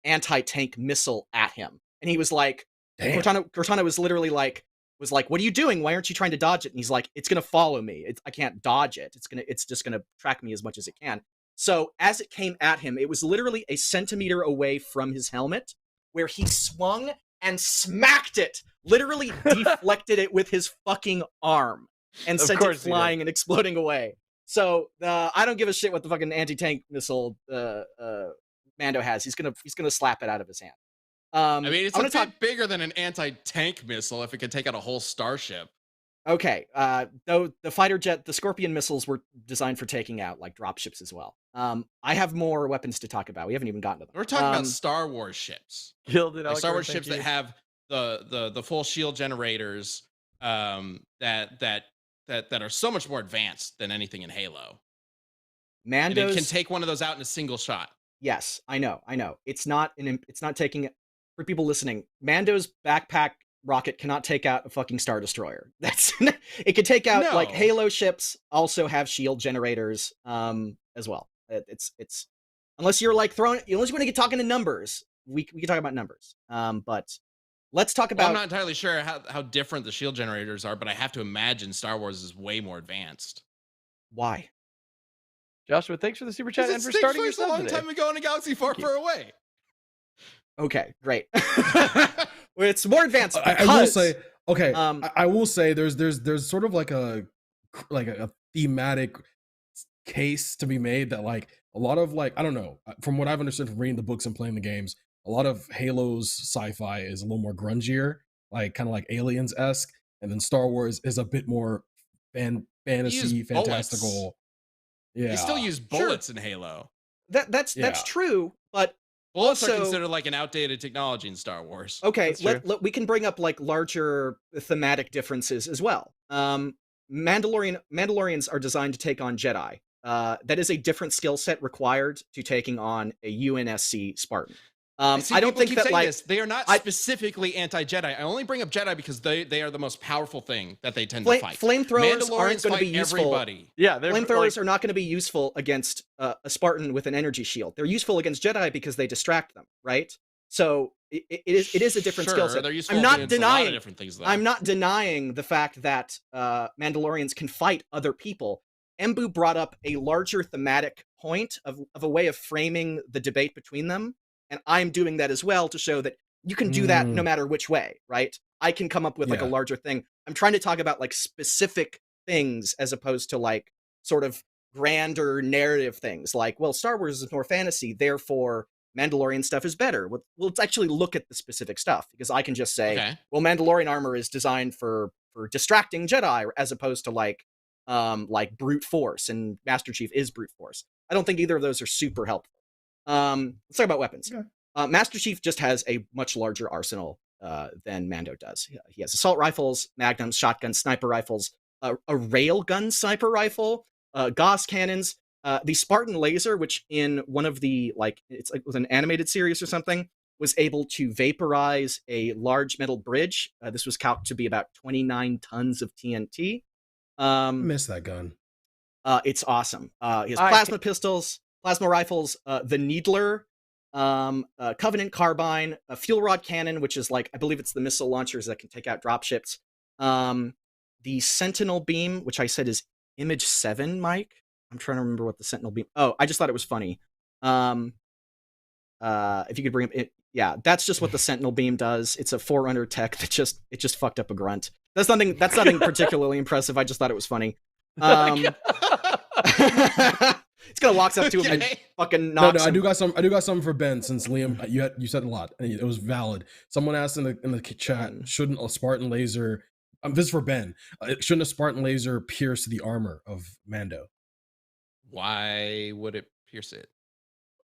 anti-tank missile at him. And he was like, Cortana was literally like, what are you doing? Why aren't you trying to dodge it? And he's like, it's going to follow me. I can't dodge it. It's just going to track me as much as it can. So as it came at him, it was literally a centimeter away from his helmet where he swung and smacked it, literally deflected it with his fucking arm and sent it flying and exploding away. So I don't give a shit what the fucking anti-tank missile Mando has. He's gonna slap it out of his hand. I mean, it's a bit bigger than an anti-tank missile if it could take out a whole starship. Okay, though the fighter jet, the Scorpion missiles were designed for taking out like dropships as well. I have more weapons to talk about. We haven't even gotten to them. We're talking about Star Wars ships. Gilded Star Wars ships that have the full shield generators that are so much more advanced than anything in Halo. And it can take one of those out in a single shot. Yes, I know. It's not taking it for people listening. Mando's backpack rocket cannot take out a fucking Star Destroyer. It could take out like Halo ships also have shield generators as well. It's unless you're like unless you want to get talking to numbers, we can talk about numbers. But let's talk about. I'm not entirely sure how different the shield generators are, but I have to imagine Star Wars is way more advanced. Why? Joshua, thanks for the super chat and for starting your a long time ago in a galaxy far, far away. Okay, great. It's more advanced. I will say, okay. I will say, there's sort of like a thematic case to be made that like a lot of like I don't know, from what I've understood from reading the books and playing the games, a lot of Halo's sci-fi is a little more grungier, like kind of like Aliens-esque, and then Star Wars is a bit more fantasy, fantastical. Yeah, they still use bullets in Halo. That's true, but bullets are considered like an outdated technology in Star Wars. Okay, we can bring up like larger thematic differences as well. Mandalorians are designed to take on Jedi. That is a different skill set required to taking on a UNSC Spartan. I don't think that like they are not specifically anti-Jedi. I only bring up Jedi because they are the most powerful thing that they tend to fight. Flamethrowers aren't going to be useful. Everybody. Yeah, flamethrowers are not going to be useful against a Spartan with an energy shield. They're useful against Jedi because they distract them, right? So it is a different skill set. They're useful against a lot of different things, though. I'm not denying the fact that Mandalorians can fight other people. Embu brought up a larger thematic point of a way of framing the debate between them. And I'm doing that as well to show that you can do that no matter which way, right? I can come up with like a larger thing. I'm trying to talk about like specific things as opposed to like sort of grander narrative things like, well, Star Wars is more fantasy, therefore Mandalorian stuff is better. Well, let's actually look at the specific stuff, because I can just say, Okay. well, Mandalorian armor is designed for distracting Jedi as opposed to like brute force, and Master Chief is brute force. I don't think either of those are super helpful. Let's talk about weapons. Okay. Master Chief just has a much larger arsenal than Mando does. He has assault rifles, magnums, shotguns, sniper rifles, a railgun sniper rifle, Gauss cannons, the Spartan laser, which in one of the, like, it's like with an animated series or something, was able to vaporize a large metal bridge. This was calculated to be about 29 tons of TNT. Miss that gun. It's awesome. He has plasma pistols, plasma rifles, the Needler, Covenant carbine, a fuel rod cannon, which is like, I believe it's the missile launchers that can take out dropships. The Sentinel beam, which I said is Image 7, Mike. I'm trying to remember what the Sentinel beam. Oh, I just thought it was funny. If you could bring it, yeah, that's just what the Sentinel beam does. It's a Forerunner tech that just fucked up a grunt. That's nothing particularly impressive. I just thought it was funny. It's gonna walk up to him and fucking knocks No, him. I do got something for Ben, since Liam, you said a lot and it was valid. Someone asked in the chat, shouldn't a Spartan laser, this is for Ben, shouldn't a Spartan laser pierce the armor of Mando? Why would it pierce it?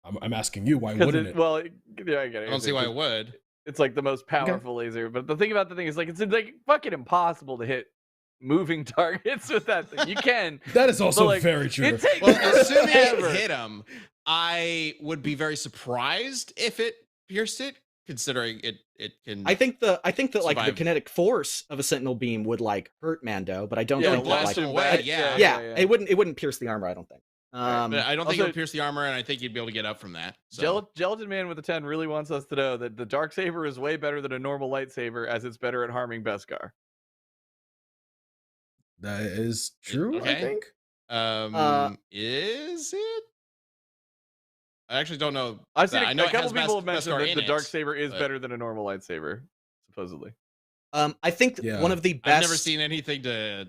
I'm asking you, why wouldn't it? Well, yeah, I get it. I don't see why it would. It's like the most powerful laser, but the thing about the thing is, like, it's like fucking impossible to hit moving targets with that thing. You can. That is also very true. It takes assuming it hit him, I would be very surprised if it pierced it, considering it can. I think that like the kinetic force of a Sentinel beam would like hurt Mando, but I don't think that, like, away. It wouldn't pierce the armor, I don't think. But I don't think it would pierce the armor, and I think you'd be able to get up from that. So. Gelatin Man with a 10 really wants us to know that the Darksaber is way better than a normal lightsaber, as it's better at harming Beskar. That is true, okay. I think. Is it? I actually don't know. I've seen a couple people have mentioned that the Darksaber is better than a normal lightsaber, supposedly. I think one of the best. I've never seen anything to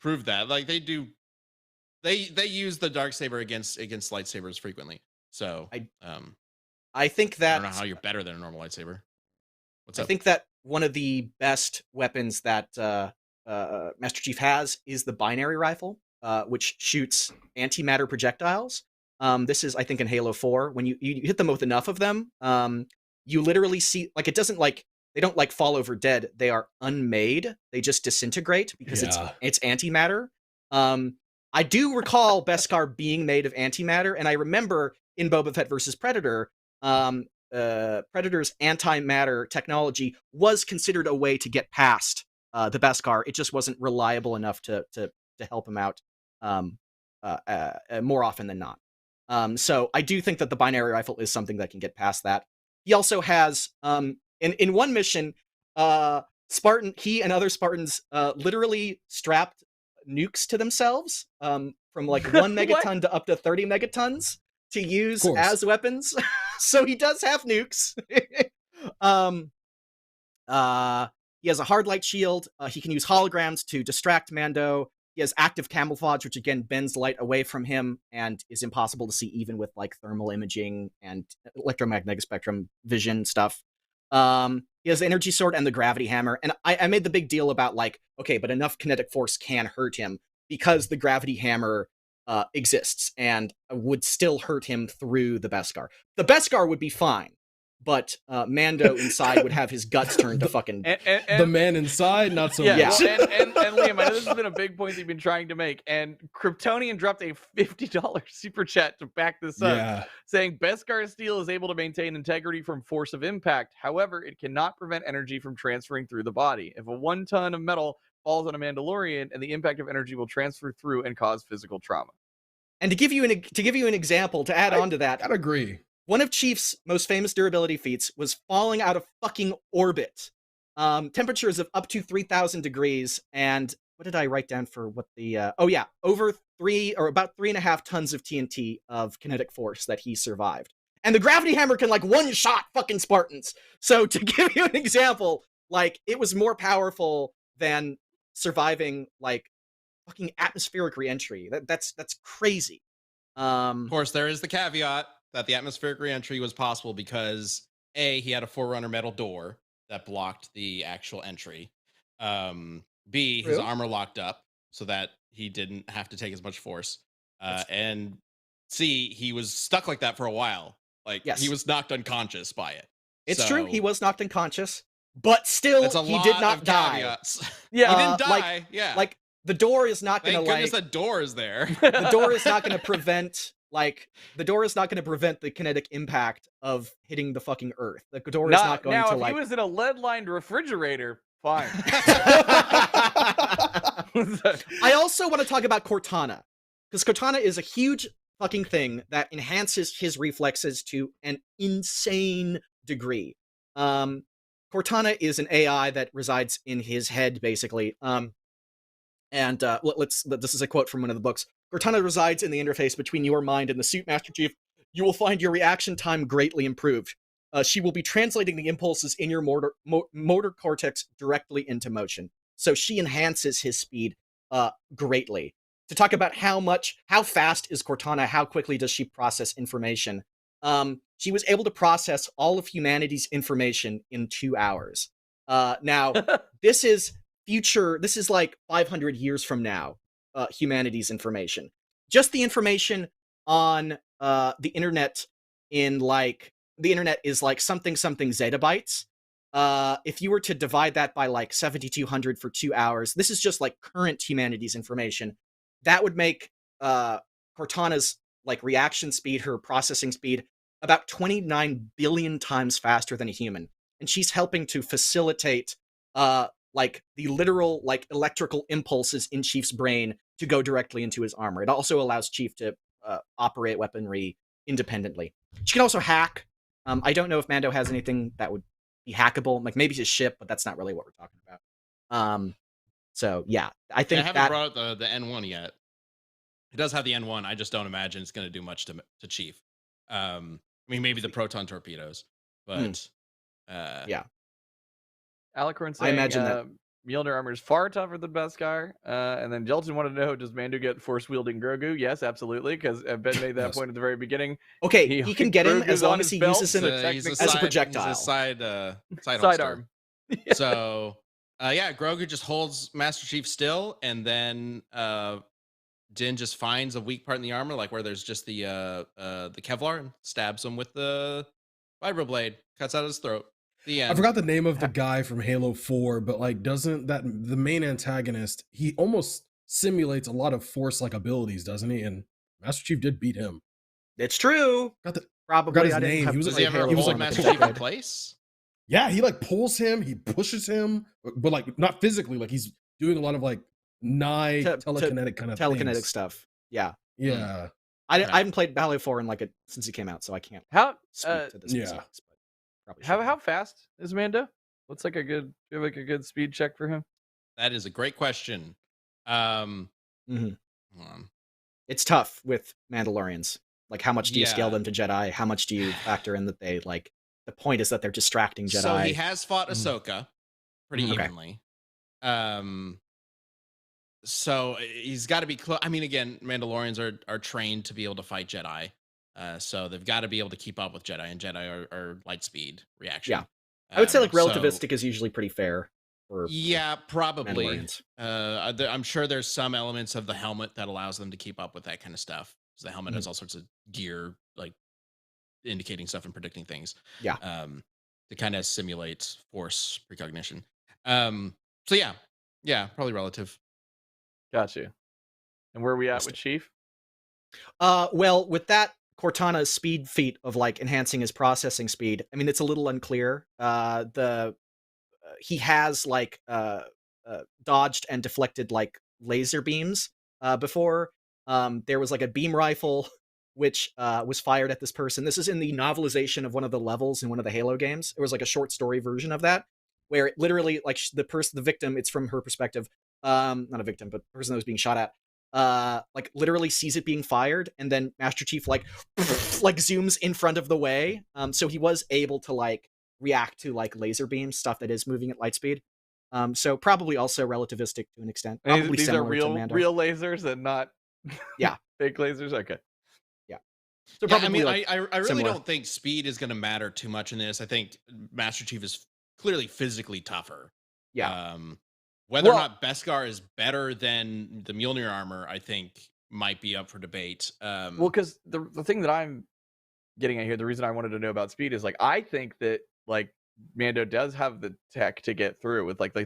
prove that. Like, they do. They use the Darksaber against lightsabers frequently. So I think that I don't know how you're better than a normal lightsaber. What's up? I think that one of the best weapons that Master Chief has is the binary rifle, which shoots antimatter projectiles. This is, I think, in Halo 4. When you hit them with enough of them, you literally see, like, it doesn't, like, they don't like fall over dead. They are unmade. They just disintegrate because it's antimatter. I do recall Beskar being made of antimatter, and I remember in Boba Fett versus Predator, Predator's antimatter technology was considered a way to get past the Beskar. It just wasn't reliable enough to help him out more often than not. So I do think that the binary rifle is something that can get past that. He also has, in one mission, he and other Spartans literally strapped nukes to themselves from like 1 megaton to up to 30 megatons to use as weapons. So he does have nukes. He has a hard light shield. He can use holograms to distract Mando. He has active camouflage, which again bends light away from him and is impossible to see even with like thermal imaging and electromagnetic spectrum vision stuff. He has the energy sword and the gravity hammer. And I made the big deal about, like, okay, but enough kinetic force can hurt him because the gravity hammer exists and would still hurt him through the Beskar. The Beskar would be fine, but Mando inside would have his guts turned to fucking... the man inside, not so much. Yeah. And Liam, I know this has been a big point that you've been trying to make, and Kryptonian dropped a $50 super chat to back this up, saying Beskar steel is able to maintain integrity from force of impact. However, it cannot prevent energy from transferring through the body. If a 1 ton of metal falls on a Mandalorian, and the impact of energy will transfer through and cause physical trauma. And to give you an example, to add on to that, I'd agree. One of Chief's most famous durability feats was falling out of fucking orbit. Temperatures of up to 3,000 degrees, and what did I write down for what the... over about 3.5 tons of TNT of kinetic force that he survived. And the gravity hammer can, like, one-shot fucking Spartans. So to give you an example, like, it was more powerful than surviving, like, fucking atmospheric reentry. That's crazy. Of course, there is the caveat. that the atmospheric reentry was possible because A, he had a Forerunner metal door that blocked the actual entry. B, his True. armor locked up so that he didn't have to take as much force. And C, he was stuck like that for a while. Like Yes. he was knocked unconscious by it. It's true. He was knocked unconscious, but still, he did not die. Yeah, he didn't die. Like the door is not going to Thank goodness the door is there. The door is not going to prevent the kinetic impact of hitting the fucking earth. The door is not going to if he was in a lead-lined refrigerator, fine. I also want to talk about Cortana, because Cortana is a huge fucking thing that enhances his reflexes to an insane degree. Cortana is an AI that resides in his head, basically. This is a quote from one of the books. Cortana resides in the interface between your mind and the suit, Master Chief. You will find your reaction time greatly improved. She will be translating the impulses in your motor cortex directly into motion. So she enhances his speed greatly. To talk about how fast is Cortana, how quickly does she process information? She was able to process all of humanity's information in 2 hours. Now, this is like 500 years from now, humanity's information. Just the information on the internet the internet is like something zettabytes. If you were to divide that by like 7,200 for 2 hours, this is just like current humanity's information. That would make Cortana's like reaction speed, her processing speed, about 29 billion times faster than a human. And she's helping to facilitate like the literal like electrical impulses in Chief's brain to go directly into his armor. It also allows Chief to operate weaponry independently. She can also hack. I don't know if Mando has anything that would be hackable, like maybe his ship, but that's not really what we're talking about. So yeah, I think I haven't brought up the N1 yet. It does have the N1. I just don't imagine it's going to do much to Chief. I mean, maybe the proton torpedoes, but yeah. Alicorn saying, I imagine that Mjolnir armor is far tougher than Beskar. And then Jelton wanted to know, does Mando get force-wielding Grogu? Yes, absolutely, because Ben made that point at the very beginning. Okay, he can get him as long as he uses him as a projectile. He's a side arm. So, Grogu just holds Master Chief still, and then Din just finds a weak part in the armor, like where there's just the Kevlar, and stabs him with the vibroblade, cuts out his throat. The end. I forgot the name of the guy from Halo 4, but like doesn't that the main antagonist, he almost simulates a lot of force-like abilities, doesn't he? And Master Chief did beat him. It's true. Probably his name. He was like Master Chief in place? Yeah, he like pulls him, he pushes him, but like not physically, like he's doing a lot of like telekinetic kind of telekinetic stuff. Yeah. Yeah. I haven't played Halo 4 since it came out, so I can't speak to this. Yeah. How fast is Mando? What's like a good speed check for him? That is a great question. Hold on. It's tough with Mandalorians. Like, how much do you scale them to Jedi? How much do you factor in that they like? The point is that they're distracting Jedi. So he has fought Ahsoka pretty evenly. So he's got to be close. I mean, again, Mandalorians are trained to be able to fight Jedi. So they've got to be able to keep up with Jedi, and Jedi are light speed reaction. Yeah, I would say like relativistic is usually pretty fair. Probably. I'm sure there's some elements of the helmet that allows them to keep up with that kind of stuff. Because the helmet has all sorts of gear, like indicating stuff and predicting things. Yeah. To kind of simulate force precognition. So yeah, probably relative. Got you. And where are we at with Chief? Well, with that Cortana's speed feat of like enhancing his processing speed, I mean, it's a little unclear. He has like dodged and deflected like laser beams before. There was like a beam rifle which was fired at this person. This is in the novelization of one of the levels in one of the Halo games. It was like a short story version of that, where it literally like the victim, it's from her perspective, not a victim, but the person that was being shot at, like literally sees it being fired, and then Master Chief like zooms in front of the way. So he was able to like react to like laser beam stuff that is moving at light speed. So probably also relativistic to an extent. Probably these are real lasers and not fake lasers. Okay. Yeah. So Yeah, probably like I really similar. don't think speed is going to matter too much in this. I think Master Chief is clearly physically tougher. Yeah. Whether or Well- not Beskar is better than the Mjolnir armor, I think might be up for debate. Well, because the thing that I'm getting at here, the reason I wanted to know about speed is like I think that like Mando does have the tech to get through with like the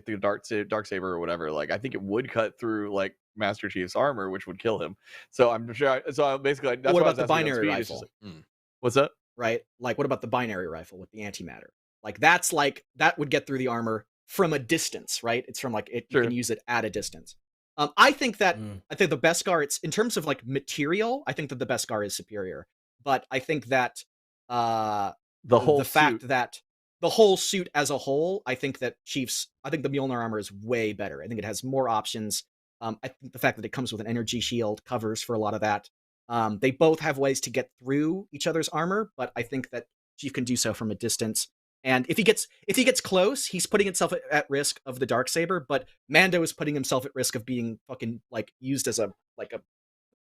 dark saber or whatever. Like I think it would cut through like Master Chief's armor, which would kill him. So I'm sure. So basically, that's what why I about was the asking about binary speed. It's rifle? just like, what's up? Right? Like, what about the binary rifle with the antimatter? Like, that's like that would get through the armor from a distance, right? It's from like it. Sure. You can use it at a distance. I think that I think the Beskar. It's in terms of like material. I think that the Beskar is superior, but I think that the fact that the whole suit as a whole, I think that I think the Mjolnir armor is way better. I think it has more options. I think the fact that it comes with an energy shield covers for a lot of that. They both have ways to get through each other's armor, but I think that Chief can do so from a distance. And if he gets close, he's putting himself at risk of the Darksaber, but Mando is putting himself at risk of being fucking like used as a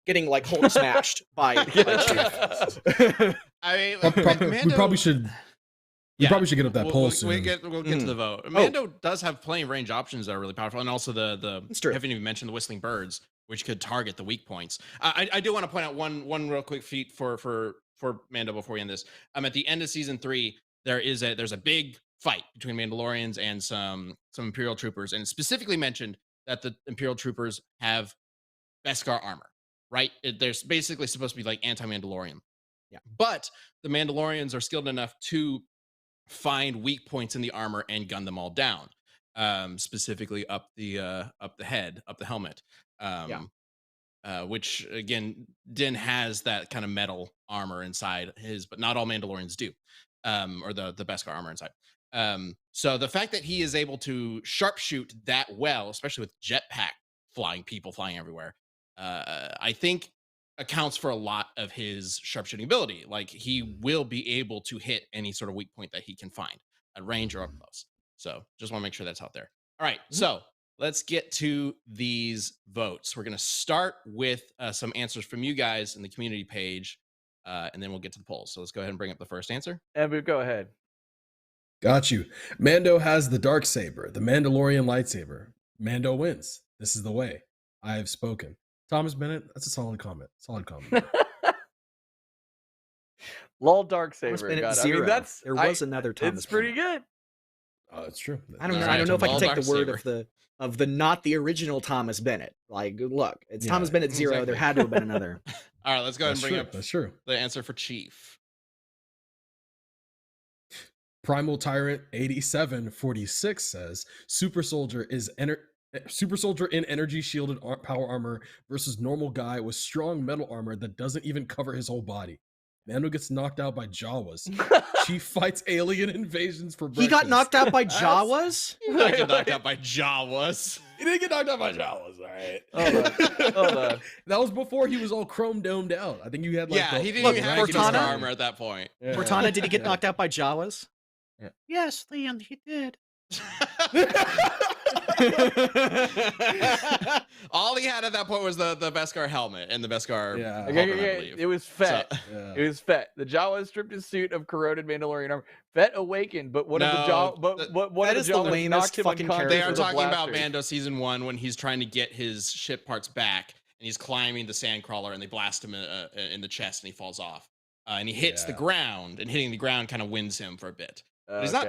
getting like Hulk smashed by Chief. I we Mando, probably should. We probably should get up that poll soon. We'll get to the vote. Mando does have plenty of range options that are really powerful, and also the haven't even mentioned the whistling birds, which could target the weak points. I do want to point out one real quick feat for Mando before we end this. At the end of season 3, there's a big fight between Mandalorians and some Imperial troopers, and it's specifically mentioned that the Imperial troopers have Beskar armor. Right? There's basically supposed to be like anti-Mandalorian. Yeah. But the Mandalorians are skilled enough to find weak points in the armor and gun them all down. Specifically up the head, up the helmet. Which again, Din has that kind of metal armor inside his, but not all Mandalorians do. Or the Beskar armor inside. So the fact that he is able to sharpshoot that well, especially with jetpack people flying everywhere, I think accounts for a lot of his sharpshooting ability. Like he will be able to hit any sort of weak point that he can find at range or up close. So just want to make sure that's out there. All right, so let's get to these votes. We're going to start with some answers from you guys in the community page, and then we'll get to the polls. So let's go ahead and bring up the first answer. Ambu, go ahead. Got you. Mando has the Darksaber, the Mandalorian lightsaber. Mando wins. This is the way. I have spoken. Thomas Bennett, that's a solid comment. Lol Darksaber. There was another Thomas. It's pretty good. Oh, that's true. I don't know. I don't know if I can take the word of the not the original Thomas Bennett. Like, look, it's Thomas Bennett 0. Exactly. There had to have been another. All right, let's go ahead and bring up the answer for Chief. Primal Tyrant 8746 says Super Soldier in energy shielded power armor versus normal guy with strong metal armor that doesn't even cover his whole body. Mando gets knocked out by Jawas. Chief fights alien invasions for breakfast. He got knocked out by Jawas? He didn't get knocked out by Jawas. He didn't get knocked out by Jawas, all right. Hold on. That was before he was all chrome domed out. I think you had like he didn't even have Cortana armor at that point. Yeah. Cortana, did he get knocked out by Jawas? Yeah. Yes, Liam, he did. All he had at that point was the Beskar helmet and the Beskar. Yeah, it was Fett. So, It was Fett. The Jawa stripped his suit of corroded Mandalorian armor. Fett awakened, but one of the Jawas lamest fucking character. They are talking about Mando season 1 when he's trying to get his ship parts back and he's climbing the sandcrawler and they blast him in the chest and he falls off and he hits the ground, and hitting the ground kind of wins him for a bit. But he's not.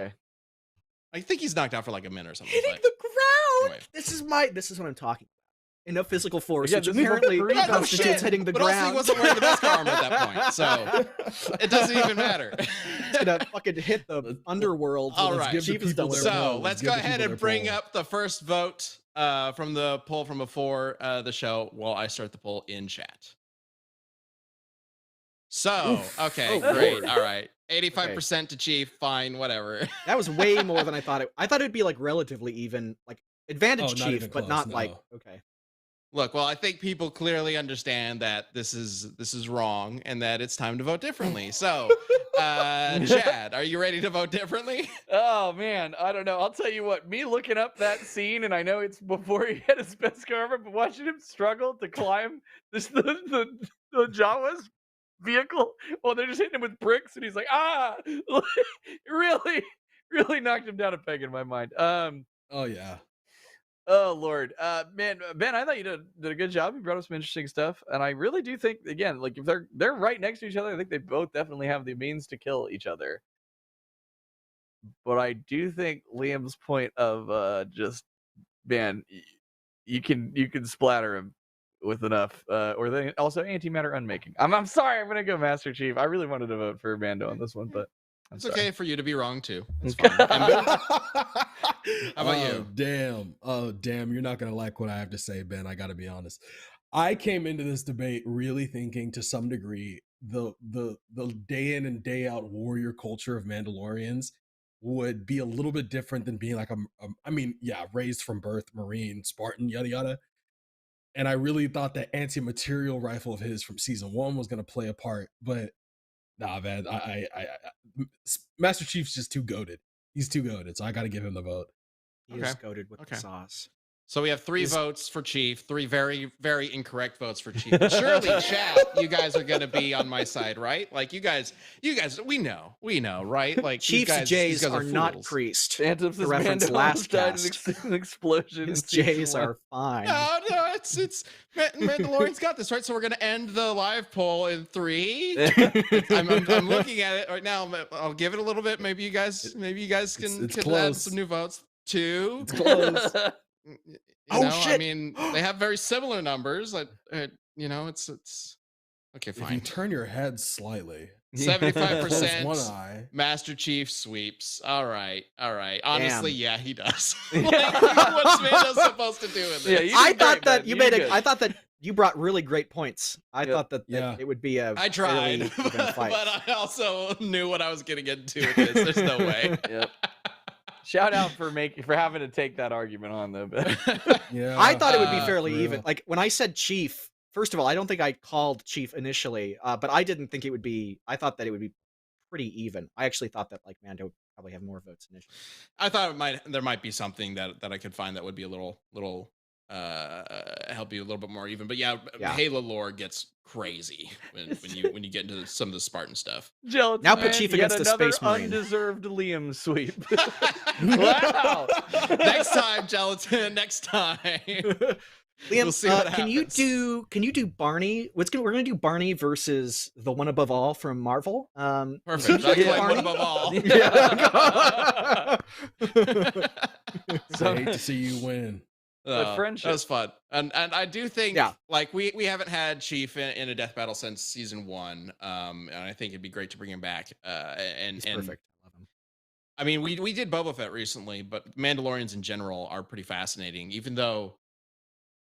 I think he's knocked out for like a minute or something. Hitting the ground. Anyway. This is what I'm talking about. Enough physical force, which apparently constitutes hitting the ground. Also, he wasn't wearing the Beskar armor at that point, so it doesn't even matter. He's gonna fucking hit the underworld. All right, so let's go ahead and bring up the first vote from the poll from before the show while I start the poll in chat. So, okay, great. All right. 85% to Chief, fine, whatever. That was way more than I thought it. I thought it'd be like relatively even, like advantage Chief, but not like okay. Look, well, I think people clearly understand that this is wrong and that it's time to vote differently. So, Chad, are you ready to vote differently? Oh man, I don't know. I'll tell you what. Me looking up that scene, and I know it's before he had his Beskar armor, but watching him struggle to climb the Jawas vehicle while they're just hitting him with bricks, and he's like, ah, really, really knocked him down a peg in my mind. Oh yeah. Oh Lord, man, Ben, I thought you did a good job. You brought up some interesting stuff, and I really do think, again, like if they're right next to each other, I think they both definitely have the means to kill each other. But I do think Liam's point of just, man, you can splatter him with enough, or then also antimatter unmaking. I'm sorry, I'm gonna go Master Chief. I really wanted to vote for Mando on this one, but it's okay for you to be wrong too. It's fine. How about you? Oh damn, you're not gonna like what I have to say, Ben. I gotta be honest. I came into this debate really thinking, to some degree, the day in and day out warrior culture of Mandalorians would be a little bit different than being like raised from birth Marine, Spartan, yada yada. And I really thought that anti-material rifle of his from season 1 was going to play a part, but nah, man, I Master Chief's just too goated. He's too goated, so I got to give him the vote. He is goated with the sauce. So we have 3 votes for Chief, 3 very, very incorrect votes for Chief. But surely, chat, you guys are going to be on my side, right? Like you guys, we know, right? Like Chief's J's are not creased. Phantoms of reference last cast. An explosion. His J's are fine. No, it's Mandalorian's got this, right? So we're going to end the live poll in 3. I'm looking at it right now. I'll give it a little bit. Maybe you guys can add some new votes. 2. It's close. Shit. I mean, they have very similar numbers. It's okay. Fine. If you turn your head slightly, 75% one eye. Master Chief sweeps. All right. Honestly, yeah, he does. Yeah. What's Mando supposed to do with this? I thought that you brought really great points. I thought that it would be a I tried, really even fight. but I also knew what I was getting into with this. There's no way. Yep. Shout out for having to take that argument on though. But yeah, I thought it would be fairly even. Like when I said Chief, first of all, I don't think I called Chief initially, but I didn't think it would be. I thought that it would be pretty even. I actually thought that like Mando would probably have more votes initially. I thought there might be something that I could find that would be a little help you a little bit more even. But yeah. Halo lore gets crazy when you get into some of the Spartan stuff. Jealous, now put Chief against the Space Marine. Undeserved Liam sweep. Wow. Next time, Gelatin. Next time. Liam, we'll see what can you do Barney? We're gonna do Barney versus the One Above All from Marvel. Perfect. I like One Above All. So I hate to see you win. Friendship. That was fun, and I do think like we haven't had Chief in a death battle since season 1, and I think it'd be great to bring him back. He's perfect. I love him. I mean, we did Boba Fett recently, but Mandalorians in general are pretty fascinating. Even though,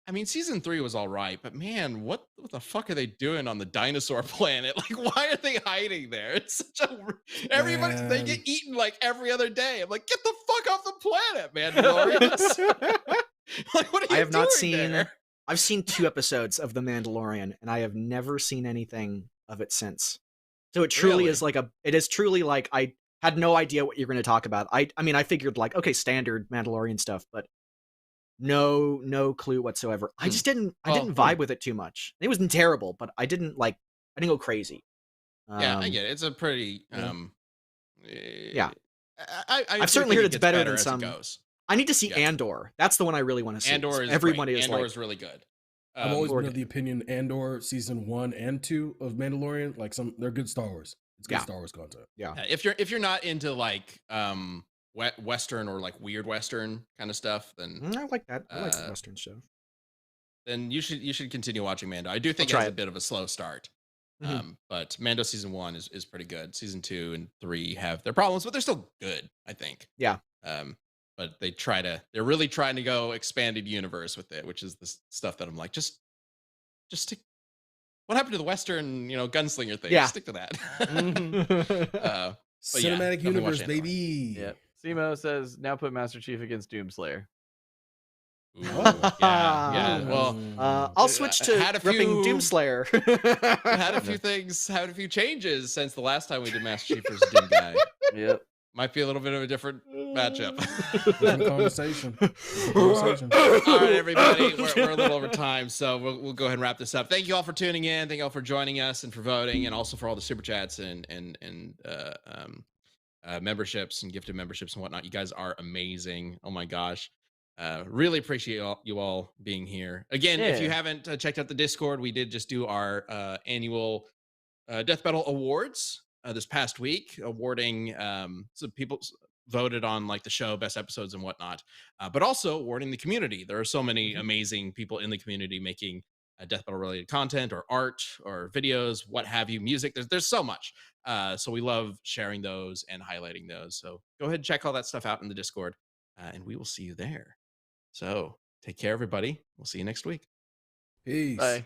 I mean, season 3 was all right, but man, what the fuck are they doing on the dinosaur planet? Like, why are they hiding there? It's such a they get eaten like every other day. I'm like, get the fuck off the planet, Mandalorians. Like, what are you I have doing not seen there? I've seen 2 episodes of The Mandalorian, and I have never seen anything of it since. So it truly is like it is truly like I had no idea what you're going to talk about. I mean, I figured like, okay, standard Mandalorian stuff, but no clue whatsoever. I just didn't vibe with it too much. It wasn't terrible, but I didn't go crazy. Yeah, I get it. It's a pretty I've certainly heard it's better than some. Goes. I need to see Andor. That's the one I really want to see. Andor is is really good. I've always been of the opinion Andor season 1 and 2 of Mandalorian, like they're good Star Wars. It's good Star Wars content. Yeah. If you're not into like Western or like weird Western kind of stuff, then I like that. I like the Western stuff. Then you should continue watching Mando. I do think it has a bit of a slow start. But Mando season 1 is pretty good. Season 2 and 3 have their problems, but they're still good, I think. Yeah. But they're really trying to go expanded universe with it, which is the stuff that I'm like, just stick. What happened to the Western, gunslinger thing? Yeah. Stick to that. Cinematic universe, baby. Yep. Simo says, now put Master Chief against Doomslayer. Ooh, yeah. Well, I'll switch to ripping Doomslayer. Had a few changes since the last time we did Master Chief versus Doom Guy. Yep. Might be a little bit of a different matchup. Different conversation. Different conversation. All right, everybody, we're a little over time, so we'll go ahead and wrap this up. Thank you all for tuning in. Thank you all for joining us and for voting, and also for all the super chats and memberships and gifted memberships and whatnot. You guys are amazing. Oh my gosh. Really appreciate you all being here. Again, if you haven't checked out the Discord, we did just do our annual Death Battle Awards this past week, awarding some people voted on like the show, best episodes and whatnot, but also awarding the community. There are so many amazing people in the community making Death Battle related content or art or videos, what have you, music. There's so much. So we love sharing those and highlighting those. So go ahead and check all that stuff out in the Discord, and we will see you there. So take care, everybody. We'll see you next week. Peace. Bye.